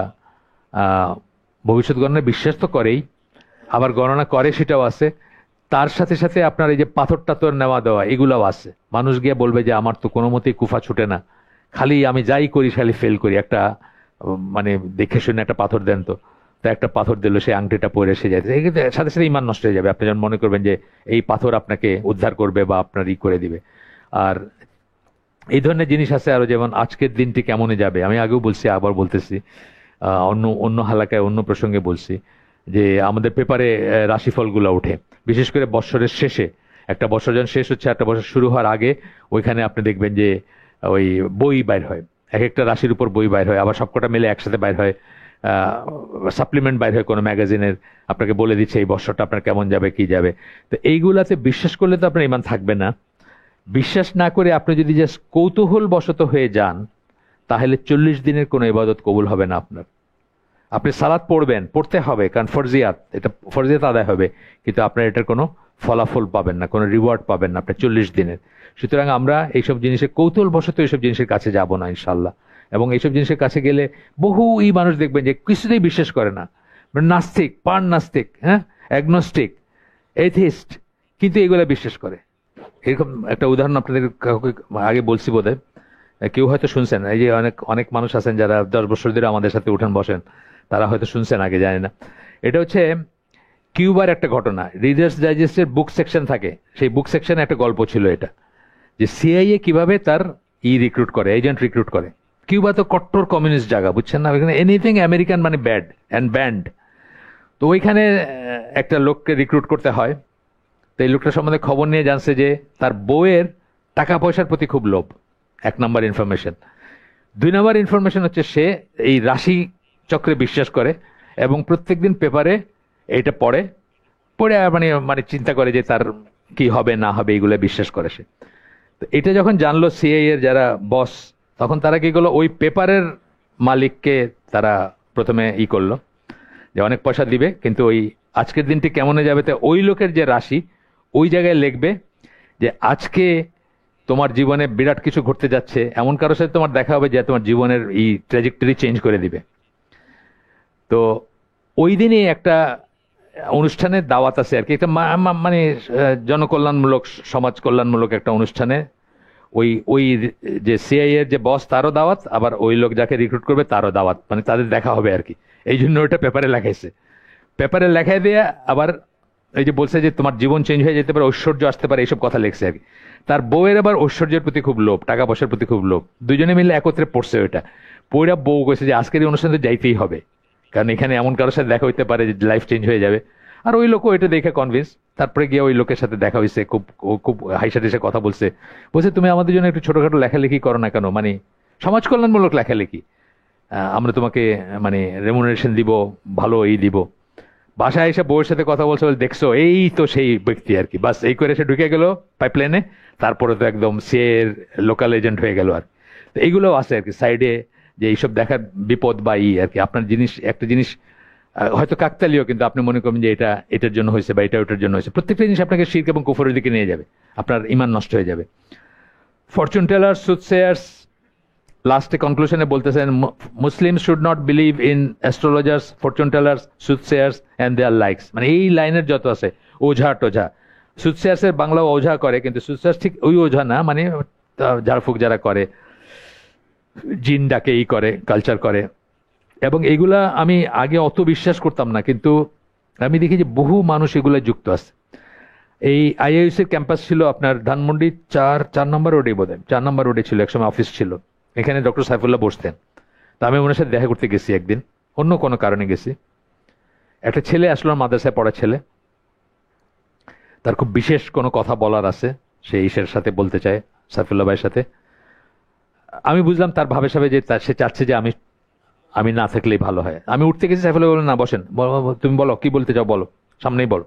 ভবিষ্যৎ গণনায় বিশ্বাস তো করেই, আবার গণনা করে সেটাও আছে, তার সাথে সাথে আপনার এই যে পাথর টাথর নেওয়া দেওয়া এগুলাও আছে। মানুষ গিয়ে বলবে যে আমার তো কোনো মতেই কুফা ছুটে না, খালি আমি যাই করি খালি ফেল করি, একটা মানে দেখে শুনে একটা পাথর দেন তো, তা একটা পাথর দিল, সেই আংটিটা পরে এসে যায়, সাথে সাথে ইমান নষ্ট হয়ে যাবে। আপনি যখন মনে করবেন যে এই পাথর আপনাকে উদ্ধার করবে বা আপনার করে দিবে। আর এই ধরনের জিনিস আছে আরো, যেমন আজকের দিনটি কেমনে যাবে, আমি আগেও বলছি আবার বলতেছি, অন্য অন্য হালাকায় অন্য প্রসঙ্গে বলছি, যে আমাদের পেপারে রাশিফলগুলো ওঠে, বিশেষ করে বৎসরের শেষে, একটা বছর যখন শেষ হচ্ছে একটা বছর শুরু হওয়ার আগে, ওইখানে আপনি দেখবেন যে ওই বই বাইর হয়, এক একটা রাশির উপর বই বাইর হয়, আবার সবকটা মিলে একসাথে বাইর হয়, সাপ্লিমেন্ট বাইর হয় কোনো ম্যাগাজিনের, আপনাকে বলে দিচ্ছে এই বছরটা আপনার কেমন যাবে কি যাবে। তো এইগুলাতে বিশ্বাস করলে তো আপনার ইমান থাকবে না। বিশ্বাস না করে আপনি যদি জাস্ট কৌতূহল বশত হয়ে যান, তাহলে 40 দিনের কোনো ইবাদত কবুল হবে না আপনার। আপনি সালাত পড়বেন, পড়তে হবে, কারণ ফরজিয়াত, এটা ফরজিয়াত আদায় হবে, কিন্তু আপনার এটার কোনো ফলাফল পাবেন না, কোনো রিওয়ার্ড পাবেন না আপনার 40 দিনের। সুতরাং আমরা এইসব জিনিসের কৌতূহল বশত এইসব জিনিসের কাছে যাব না ইনশাল্লাহ। এবং এইসব জিনিসের কাছে গেলে বহু মানুষ দেখবেন যে কিছুতেই বিশ্বাস করে না, নাস্তিক, পান নাস্তিক, হ্যাঁ, অ্যাগনস্টিক, এথিস্ট, কিন্তু এগুলা বিশ্বাস করে। এরকম একটা উদাহরণ আপনাদের কাউকে আগে বলছি বোধহয়, কেউ হয়তো শুনছেন, এই যে অনেক অনেক মানুষ আছেন যারা 10 বছর ধরে আমাদের সাথে উঠেন বসেন, তারা হয়তো শুনছেন আগে, জানি না। এটা হচ্ছে কিউবার একটা ঘটনা। রিডার্স ডাইজেস্টের বুক সেকশন থাকে, সেই বুক সেকশনে একটা গল্প ছিল এটা, যে সিআইএ কিভাবে তার রিক্রুট করে, এজেন্ট রিক্রুট করে। কিউবা তো কট্টর কমিউনিস্ট জায়গা, বুঝছেন না, ওইখানে এনিথিং আমেরিকান মানে ব্যাড অ্যান্ড ব্যান্ড। তো ওইখানে একটা লোককে রিক্রুট করতে হয়। তো এই লোকটা সম্বন্ধে খবর নিয়ে জানছে যে তার বউয়ের টাকা পয়সার প্রতি খুব লোভ, 1 নম্বর ইনফরমেশন। 2 নম্বর ইনফরমেশন হচ্ছে সে এই রাশি চক্রে বিশ্বাস করে এবং প্রত্যেকদিন পেপারে এটা পড়ে, পড়ে মানে মানে চিন্তা করে যে তার কি হবে না হবে, এইগুলো বিশ্বাস করে সে। তো এটা যখন জানলো সিআইএ এর যারা বস, তখন তারা কি করলো, ওই পেপারের মালিককে তারা প্রথমে করলো যে অনেক পয়সা দিবে, কিন্তু ওই আজকের দিনটি কেমনে যাবে তো ওই লোকের যে রাশি, ওই জায়গায় লিখবে যে আজকে তোমার জীবনে বিরাট কিছু ঘটতে যাচ্ছে, এমন কারোর সাথে তোমার দেখা হবে যে তোমার জীবনের এই ট্র্যাজেক্টরি চেঞ্জ করে দিবে। তো ওই দিনই একটা অনুষ্ঠানের দাওয়াত আছে আর কি, একটা মানে জনকল্যাণমূলক, সমাজ কল্যাণমূলক একটা অনুষ্ঠানে ওই ওই যে সিআইএ এর যে বস তারও দাওয়াত, আবার ওই লোক যাকে রিক্রুট করবে তারও দাওয়াত, মানে তাদের দেখা হবে আর কি। এই জন্য ওটা পেপারে লেখাইছে, পেপারে লেখাই দিয়ে আবার এই যে বলছে যে তোমার জীবন চেঞ্জ হয়ে যেতে পারে, ঐশ্বর্য আসতে পারে, এইসব কথা লিখছে আর কি। তার বউয়ের আবার ঐশ্বর্যের প্রতি খুব লোভ, টাকা পয়সার প্রতি খুব লোভ, দুজনে মিলে একত্রে পড়ছে ওইটা। পড়া বউ কইছে যে আজকের এই অনুষ্ঠানে যাইতেই হবে, কারণ এখানে এমন কারোর সাথে দেখা হইতে পারে যে লাইফ চেঞ্জ হয়ে যাবে। আর ওই লোকও এটা দেখে কনভিন্স, তারপরে গিয়ে ওই লোকের সাথে দেখা হয়েছে, খুব খুব হাইসা টেসে কথা বলছে, বলছে তুমি আমাদের জন্য একটু ছোটখাটো লেখালেখি করো না কেন, মানে সমাজ কল্যাণমূলক লেখালেখি, আমরা তোমাকে মানে রেমুনারেশন দিব, ভালো দিব। বাসায় এসে বউয়ের সাথে কথা বলছে, বলে দেখছো এই তো সেই ব্যক্তি আর কি, বাস এই করে সে ঢুকে গেল পাইপলাইনে, তারপরে তো একদম সিএর লোকাল এজেন্ট হয়ে গেল আর। তো এইগুলো আছে আর কি সাইডে, যে এইসব দেখার বিপদ বা আর কি। আপনার জিনিস একটা জিনিস হয়তো কাকতালীয়, কিন্তু আপনি মনে করবেন যে এটা এটার জন্য হয়েছে বা এটা ওটার জন্য হয়েছে, প্রত্যেকটা জিনিস আপনাকে শিরক এবং কুফরের দিকে নিয়ে যাবে, আপনার ইমান নষ্ট হয়ে যাবে। ফরচুন টেলার, সুথসেয়ার্স, লাস্টে কনক্লুশনে বলতেছেন Muslim should not believe in astrologers, fortune tellers, soothsayers and their likes, মানে এই লাইনের যত আছে ওঝা টোঝা। সুথসেয়ার্স এর বাংলা ওঝা করে, কিন্তু সুথসেয়ার্স ঠিক ওই ওঝা না, মানে ঝাড়ফুঁক যারা করে, জিন ডাকে, করে কালচার করে। এবং এগুলা আমি আগে অত বিশ্বাস করতাম না, কিন্তু আমি দেখি যে বহু মানুষ এগুলা যুক্ত আছে। এই আইআইউসির ক্যাম্পাস ছিল আপনার ধানমন্ডি 4 নম্বর রোডে, বোধহয় 4 নম্বর রোডে ছিল, একসময় অফিস ছিল। এখানে ডক্টর সাইফুল্লাহ বসতেন। তো আমি ওনার সাথে দেখা করতে গেছি একদিন, অন্য কোনো কারণে গেছি। একটা ছেলে আসলো, মাদ্রাসায় পড়া ছেলে, তার খুব বিশেষ কোনো কথা বলার আছে, সে ঈশের সাথে বলতে চায়, সাইফুল্লাহ ভাইয়ের সাথে। আমি বুঝলাম তার ভাবে সাবে যে সে চাচ্ছে যে আমি আমি না থাকলেই ভালো হয়। আমি উঠতে গেছি, সাইফুল্লাহ বললেন না বসেন, তুমি বলো কি বলতে চাও, বলো, সামনেই বলো।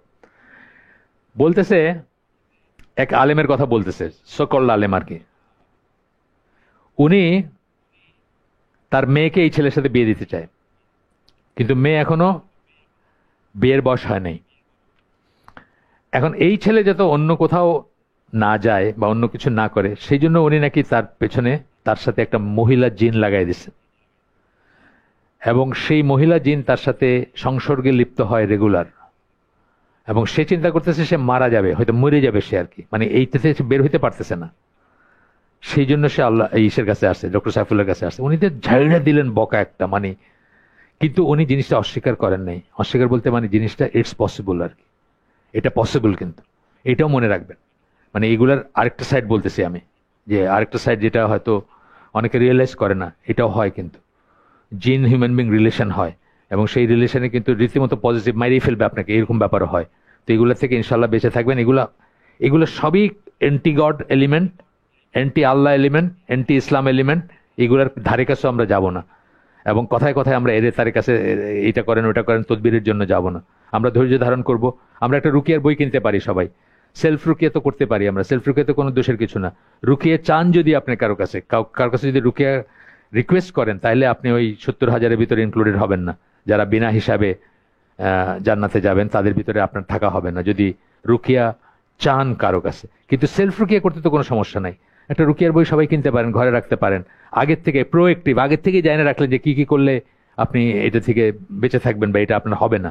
বলতেছে এক আলেমের কথা বলতেছে, সকল আলেম আর কি। উনি তার মেয়েকে এই ছেলের সাথে বিয়ে দিতে চায়, কিন্তু মেয়ে এখনো বিয়ের বয়স হয় নাই। এখন এই ছেলে যত অন্য কোথাও না যায় বা অন্য কিছু না করে, সেই জন্য উনি নাকি তার পেছনে তার সাথে একটা মহিলা জিন লাগাই দিচ্ছে, এবং সেই মহিলা জিন তার সাথে সংসর্গে লিপ্ত হয় রেগুলার। এবং সে চিন্তা করতেছে সে মারা যাবে, হয়তো মরে যাবে সে আর কি, মানে এইটাতে সে বের হইতে পারতেছে না। সেই জন্য সে আল্লাহ ঈশের কাছে আসছে, ডক্টর সাইফুল্লাহর কাছে আসছে। উনি তো ঝাড়া দিলেন বকা একটা, মানে কিন্তু উনি জিনিসটা অস্বীকার করেন নাই। অস্বীকার বলতে মানে জিনিসটা ইটস পসিবল আর কি, এটা পসিবল। কিন্তু এটাও মনে রাখবেন, মানে এগুলার আরেকটা সাইড বলতেছি আমি, যে আরেকটা সাইড যেটা হয়তো অনেকে রিয়েলাইজ করে না, এটাও হয়। কিন্তু জিন হিউম্যান বিং রিলেশন হয়, এবং সেই রিলেশনে কিন্তু রীতিমতো পজিটিভ মাইরেই ফেলবে আপনাকে, এরকম ব্যাপারও হয়। তো এগুলো থেকে ইনশাল্লাহ বেঁচে থাকবেন। এগুলো সবই অ্যান্টি গড এলিমেন্ট, অ্যান্টি আল্লাহ এলিমেন্ট, অ্যান্টি ইসলাম এলিমেন্ট। এগুলার ধারে কাছেও আমরা যাব না, এবং কথায় কথায় আমরা এর তার কাছে এটা করেন ওটা করেন তদবিরের জন্য যাব না। আমরা ধৈর্য ধারণ করব। আমরা একটা রুকিয়ার বই কিনতে পারি সবাই, সেলফ রুকিয়া তো করতে পারি আমরা। সেলফ রুকিয়া তো কোনো দোষের কিছু না। রুকিয়া চান যদি আপনি কারো কাছে যদি রুকিয়া রিকোয়েস্ট করেন, তাহলে আপনি ওই 70,000-এর ভিতরে ইনক্লুডেড হবেন না। যারা বিনা হিসাবে জান্নাতে যাবেন তাদের ভিতরে আপনার থাকা হবে না, যদি রুকিয়া চান কারো কাছে। কিন্তু সেলফ রুকিয়া করতে তো কোনো সমস্যা নাই। একটা রুকিয়ার বই সবাই কিনতে পারেন, ঘরে রাখতে পারেন। আগের থেকে প্রোয়েক্টিভ, আগের থেকে জানিয়ে রাখলেন যে কি কি করলে আপনি এটা থেকে বেঁচে থাকবেন বা এটা আপনার হবে না।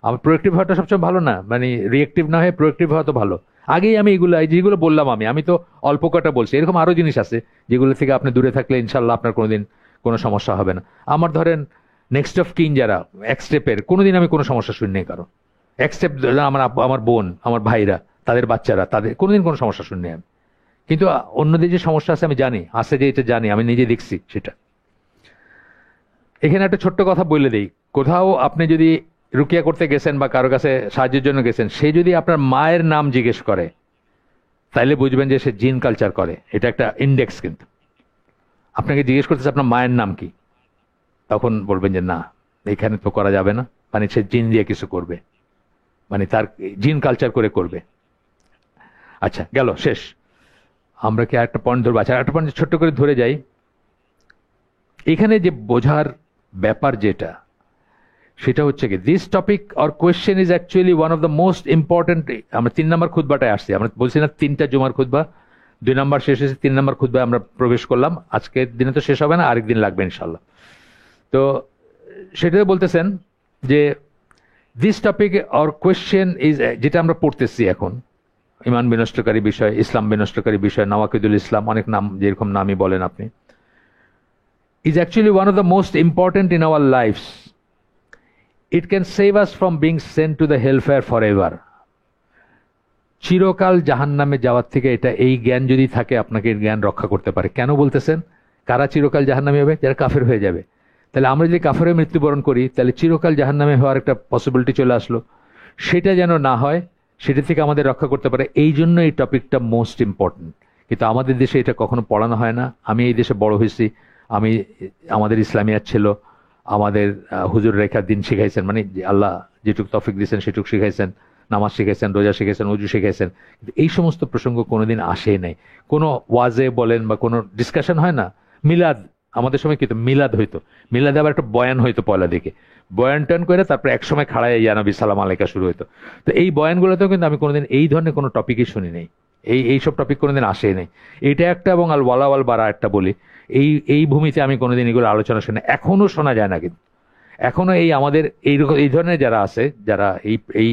আমার প্রোয়েক্টিভ হওয়াটা সবচেয়ে ভালো না, মানে রিয়েক্টিভ না হয়ে প্রোয়েক্টিভ হওয়া তো ভালো। আগেই আমি যেগুলো বললাম, আমি তো অল্প কটা বলছি, এরকম আরো জিনিস আছে যেগুলো থেকে আপনি দূরে থাকলে ইনশাল্লাহ আপনার কোনোদিন কোনো সমস্যা হবে না। আমার ধরেন নেক্সট অফ কিন যারা, এক স্টেপের, কোনোদিন আমি কোনো সমস্যা শুনি নাই কারো। এক স্টেপ আমার বোন, আমার ভাইরা, তাদের বাচ্চারা, তাদের কোনোদিন কোনো সমস্যা শুনি আমি। কিন্তু অন্যদের যে সমস্যা আছে আমি জানি, আছে যে এটা জানি, আমি নিজে দেখছি সেটা। এখানে একটা ছোট্ট কথা বলে দেই, কোথাও আপনি যদি রুকিয়া করতে গেছেন বা কারো কাছে সাহায্যের জন্য গেছেন, সে যদি আপনার মায়ের নাম জিজ্ঞেস করে, তাইলে বুঝবেন যে সে জিন কালচার করে। এটা একটা ইন্ডেক্স। কিন্তু আপনাকে জিজ্ঞেস করতেছে আপনার মায়ের নাম কি, তখন বলবেন যে না, এখানে তো করা যাবে না, মানে সে জিন দিয়ে কিছু করবে, মানে তার জিন কালচার করে করবে। আচ্ছা, গেল, শেষ। আমরা কি আরেকটা পয়েন্ট ধরবো? আচ্ছা, একটা পয়েন্ট ছোট্ট করে ধরে যাই। এখানে যে বোঝার ব্যাপার যেটা, সেটা হচ্ছে কি, this topic or question is actually one of the most important. আমরা 3 নম্বর খুতবাটায় আসছি, আমরা বলছি না 3টা জুমার খুতবা, 2 নম্বর শেষ হয়েছে, 3 নম্বর খুতবায় আমরা প্রবেশ করলাম। আজকের দিনে তো শেষ হবে না, আরেকদিন লাগবে ইনশাল্লাহ। তো সেটাতে বলতেছেন যে this topic or question is, যেটা আমরা পড়তেছি এখন, ইমান বিনষ্টকারী বিষয়, ইসলাম বিনষ্টকারী বিষয়, নওয়াকিদুল ইসলাম, অনেক নাম, যেরকম নামই বলেন আপনি, is actually one of the most important in our lives. It can save us from being sent to the hellfire forever. চিরকাল জাহান্নামে যাওয়ার থেকে এটা, এই জ্ঞান যদি থাকে আপনাকে, এর জ্ঞান রক্ষা করতে পারে। কেন বলতেছেন? কারা চিরকাল জাহান্নামে হবে? যারা কাফের হয়ে যাবে। তাহলে আমরা যদি কাফের হয়ে মৃত্যুবরণ করি, তাহলে চিরকাল জাহান্নামে হওয়ার একটা পসিবিলিটি চলে আসলো। সেটা যেন না হয়, সেটা থেকে আমাদের রক্ষা করতে পারে, এই জন্য এই টপিকটা মোস্ট ইম্পর্টেন্ট। কিন্তু আমাদের দেশে এটা কখনো পড়ানো হয় না। আমি এই দেশে বড় হয়েছি, আমাদের ইসলামিয়াত ছিল, আমাদের হুজুর রেখা দিন শিখাইছেন, মানে আল্লাহ যেটুক তৌফিক দিয়েছেন সেটুক শিখাইছেন, নামাজ শিখাইছেন, রোজা শিখাইছেন, উজু শিখাইছেন। কিন্তু এই সমস্ত প্রসঙ্গ কোনোদিন আসে নাই। কোনো ওয়াজে বলেন বা কোনো ডিসকাশন হয় না। মিলাদ, আমাদের সময় কিন্তু মিলাদ হইতো, মিলাদে আবার একটা বয়ান হইতো পয়লা দিকে, বয়ান টান করে তারপরে এক সময় খাড়ায় ইয়ানবী সালাম আলাইকা শুরু হইতো। তো এই বয়ানগুলোতেও কিন্তু আমি কোনোদিন এই ধরনের কোনো টপিকই শুনি নাই, এইসব টপিক কোনোদিন আসে নাই। এইটা একটা, এবং আল ওয়ালা ওয়াল বারা একটা বলি, এই ভূমিতে আমি কোনোদিন এগুলো আলোচনা শুনি, এখনো শোনা যায় না। কিন্তু এখনো আমাদের এই ধরনের যারা আছে, যারা এই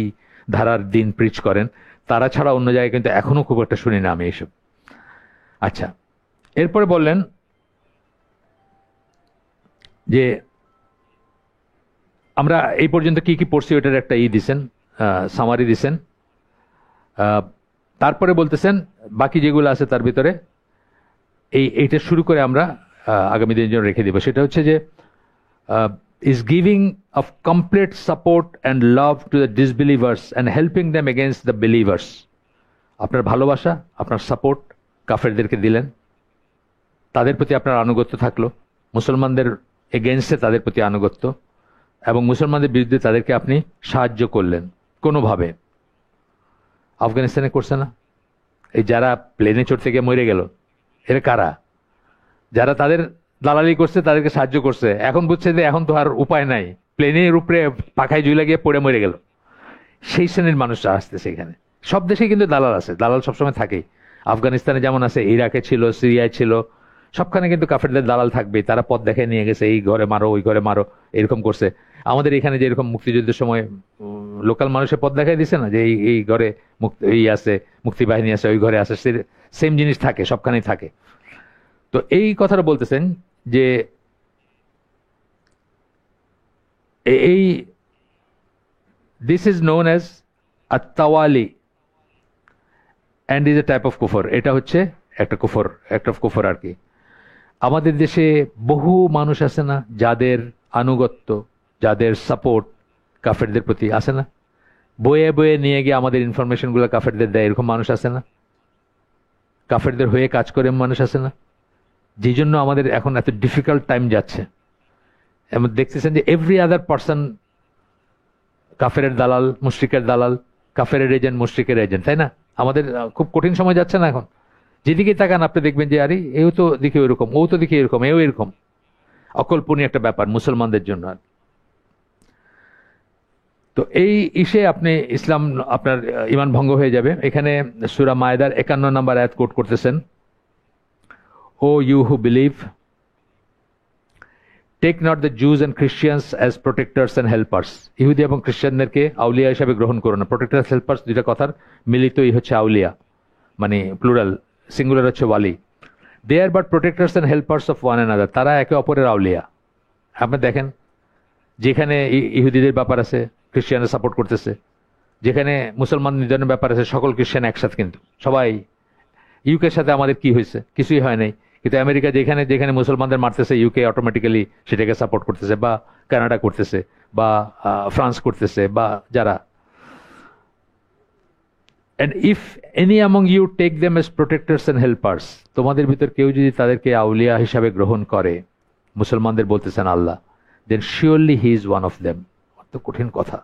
ধারার দিন প্রিচ করেন, তারা ছাড়া অন্য জায়গায় কিন্তু এখনো খুব একটা শুনি না আমি এইসব। আচ্ছা, এরপরে বললেন যে আমরা এই পর্যন্ত কি কি পড়ছি ওটার একটা দিছেন, সামারি দিছেন। আহ, তারপরে বলতেছেন বাকি যেগুলো আছে তার ভিতরে এইটা শুরু করে আমরা আগামী দিনের জন্য রেখে দিব। সেটা হচ্ছে যে is giving of complete support and love to the disbelievers and helping them against the believers. আপনার ভালোবাসা, আপনার সাপোর্ট কাফেরদেরকে দিলেন, তাদের প্রতি আপনার আনুগত্য থাকলো, মুসলমানদের এগেনস্টে তাদের প্রতি আনুগত্য, এবং মুসলমানদের বিরুদ্ধে তাদেরকে আপনি সাহায্য করলেন কোনোভাবে। আফগানিস্তানে করছে না? এই যারা প্লেনে চড়তে গিয়ে মরে গেল, এরা কারা? যারা তাদের দালালি করছে, তাদেরকে সাহায্য করছে, এখন বুঝছে যে এখন তো আর উপায় নাই, প্লেনের উপরে পাখায় জুইলা গিয়ে পড়ে মরে গেল। সেই শ্রেণীর মানুষরা আসতেছে এখানে। সব দেশে কিন্তু দালাল আছে, দালাল সবসময় থাকেই। আফগানিস্তানে যেমন আছে, ইরাকে ছিল, সিরিয়ায় ছিল, সবখানে কিন্তু কাফেরদের দালাল থাকবে। তারা পথ দেখায় নিয়ে গেছে, এই ঘরে মারো, ওই ঘরে মারো, এরকম করছে। আমাদের এখানে যে এরকম মুক্তিযুদ্ধের সময় লোকাল মানুষের পথ দেখাই দিছে না, যে এই ঘরে এই আছে, মুক্তিবাহিনী আছে, ওই ঘরে আছে, সেম জিনিস থাকে, সবখানেই থাকে। তো এই কথাটা বলতেছেন যে এই দিস ইজ নোন অ্যাজ আত্তাওয়ালি and is a type of কুফর। এটা হচ্ছে একটা কুফর, একটা কুফর আর কি। আমাদের দেশে বহু মানুষ আছে না, যাদের আনুগত্য, যাদের সাপোর্ট কাফেরদের প্রতি আছে না, বয়ে বয়ে নিয়ে গিয়ে আমাদের ইনফরমেশনগুলো কাফেরদের দেয়, এরকম মানুষ আছে না? কাফেরদের হয়ে কাজ করে মানুষ আছে না? যেই জন্য আমাদের এখন এত ডিফিকাল্ট টাইম যাচ্ছে। এমন দেখতেছেন যে এভরি আদার পার্সন কাফেরের দালাল, মুশরিকের দালাল, কাফেরের এজেন্ট, মুশরিকের এজেন্ট, তাই না? আমাদের খুব কঠিন সময় যাচ্ছে না এখন? যেদিকে তাকান আপনি দেখবেন যে আরে এও তো দেখি ওইরকম, ও তো দেখি এরকম, এও এরকম। অকল্পনীয় একটা ব্যাপার মুসলমানদের জন্য। তো এই ইসে আপনি ইসলাম, আপনার ইমান ভঙ্গ হয়ে যাবে। এখানে সূরা মায়েদার 51 নম্বর আয়াত কোট করতেছেন, O you who believe, take not the Jews and Christians as protectors and helpers. ইহুদি এবং খ্রিস্টানদেরকে আউলিয়া হিসাবে গ্রহণ করো না। প্রোটেক্টার্স, হেল্পার্স দুইটা কথার মিলিতই হচ্ছে আউলিয়া, মানে প্লুরাল, সিঙ্গুলার হচ্ছে ওয়ালি। They are but protectors and helpers of one another. তারা একে অপরের আউলিয়া। আপনি দেখেন যেখানে ইহুদিদের ব্যাপার আছে, খ্রিস্টানরা সাপোর্ট করতেছে, যেখানে মুসলমান নিধনের ব্যাপার আছে, সকল খ্রিস্টান একসাথে, কিন্তু সবাই। ইউকের সাথে আমাদের কি হয়েছে? কিছুই হয় নাই। কিন্তু আমেরিকা যেখানে যেখানে মুসলমানদের মারতেছে, ইউকে অটোমেটিক্যালি সেটাকে সাপোর্ট করতেছে, বা কানাডা করতেছে, বা ফ্রান্স করতেছে, বা যারা। And if any among you take them as protectors and helpers, তোমাদের ভিতর কেউ যদি তাদেরকে আউলিয়া হিসাবে গ্রহণ করে, মুসলমানদের বলতেছেন আল্লাহ, then surely he is one of them. কত কঠিন কথা।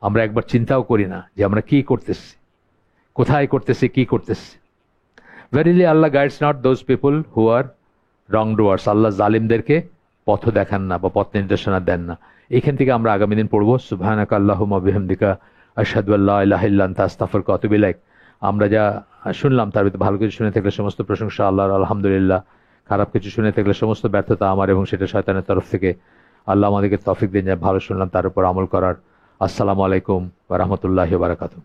আমরা একবার চিন্তাও করি না যে আমরা কি করতেছি, কোথায় করতেছি, কি করতেছি। Verily Allah guides not those people who are wrongdoers. আল্লাহ জালিমদেরকে পথ দেখান না বা পথ নির্দেশনা দেন না। এখান থেকে আমরা আগামী দিন পড়বো সুবহানাকা আল্লাহুম্মা বিহামদিকা আশহাদু আল্লা ইলাহা ইল্লা আনতা আস্তাগফিরুকা ওয়া আতুবু ইলাইক। আমরা যা শুনলাম তার ভিতরে ভালো কিছু শুনে থাকলে সমস্ত প্রশংসা আল্লাহর, আলহামদুলিল্লাহ। খারাপ কিছু শুনে থাকলে সমস্ত ব্যর্থতা আমার, এবং সেটা শয়তানের তরফ থেকে। আল্লাহ আমাদেরকে তৌফিক দিন, যা ভালো শুনলাম তার উপর আমল করার। আসসালামু আলাইকুম ওয়া রাহমাতুল্লাহি ওয়া বারাকাতুহু।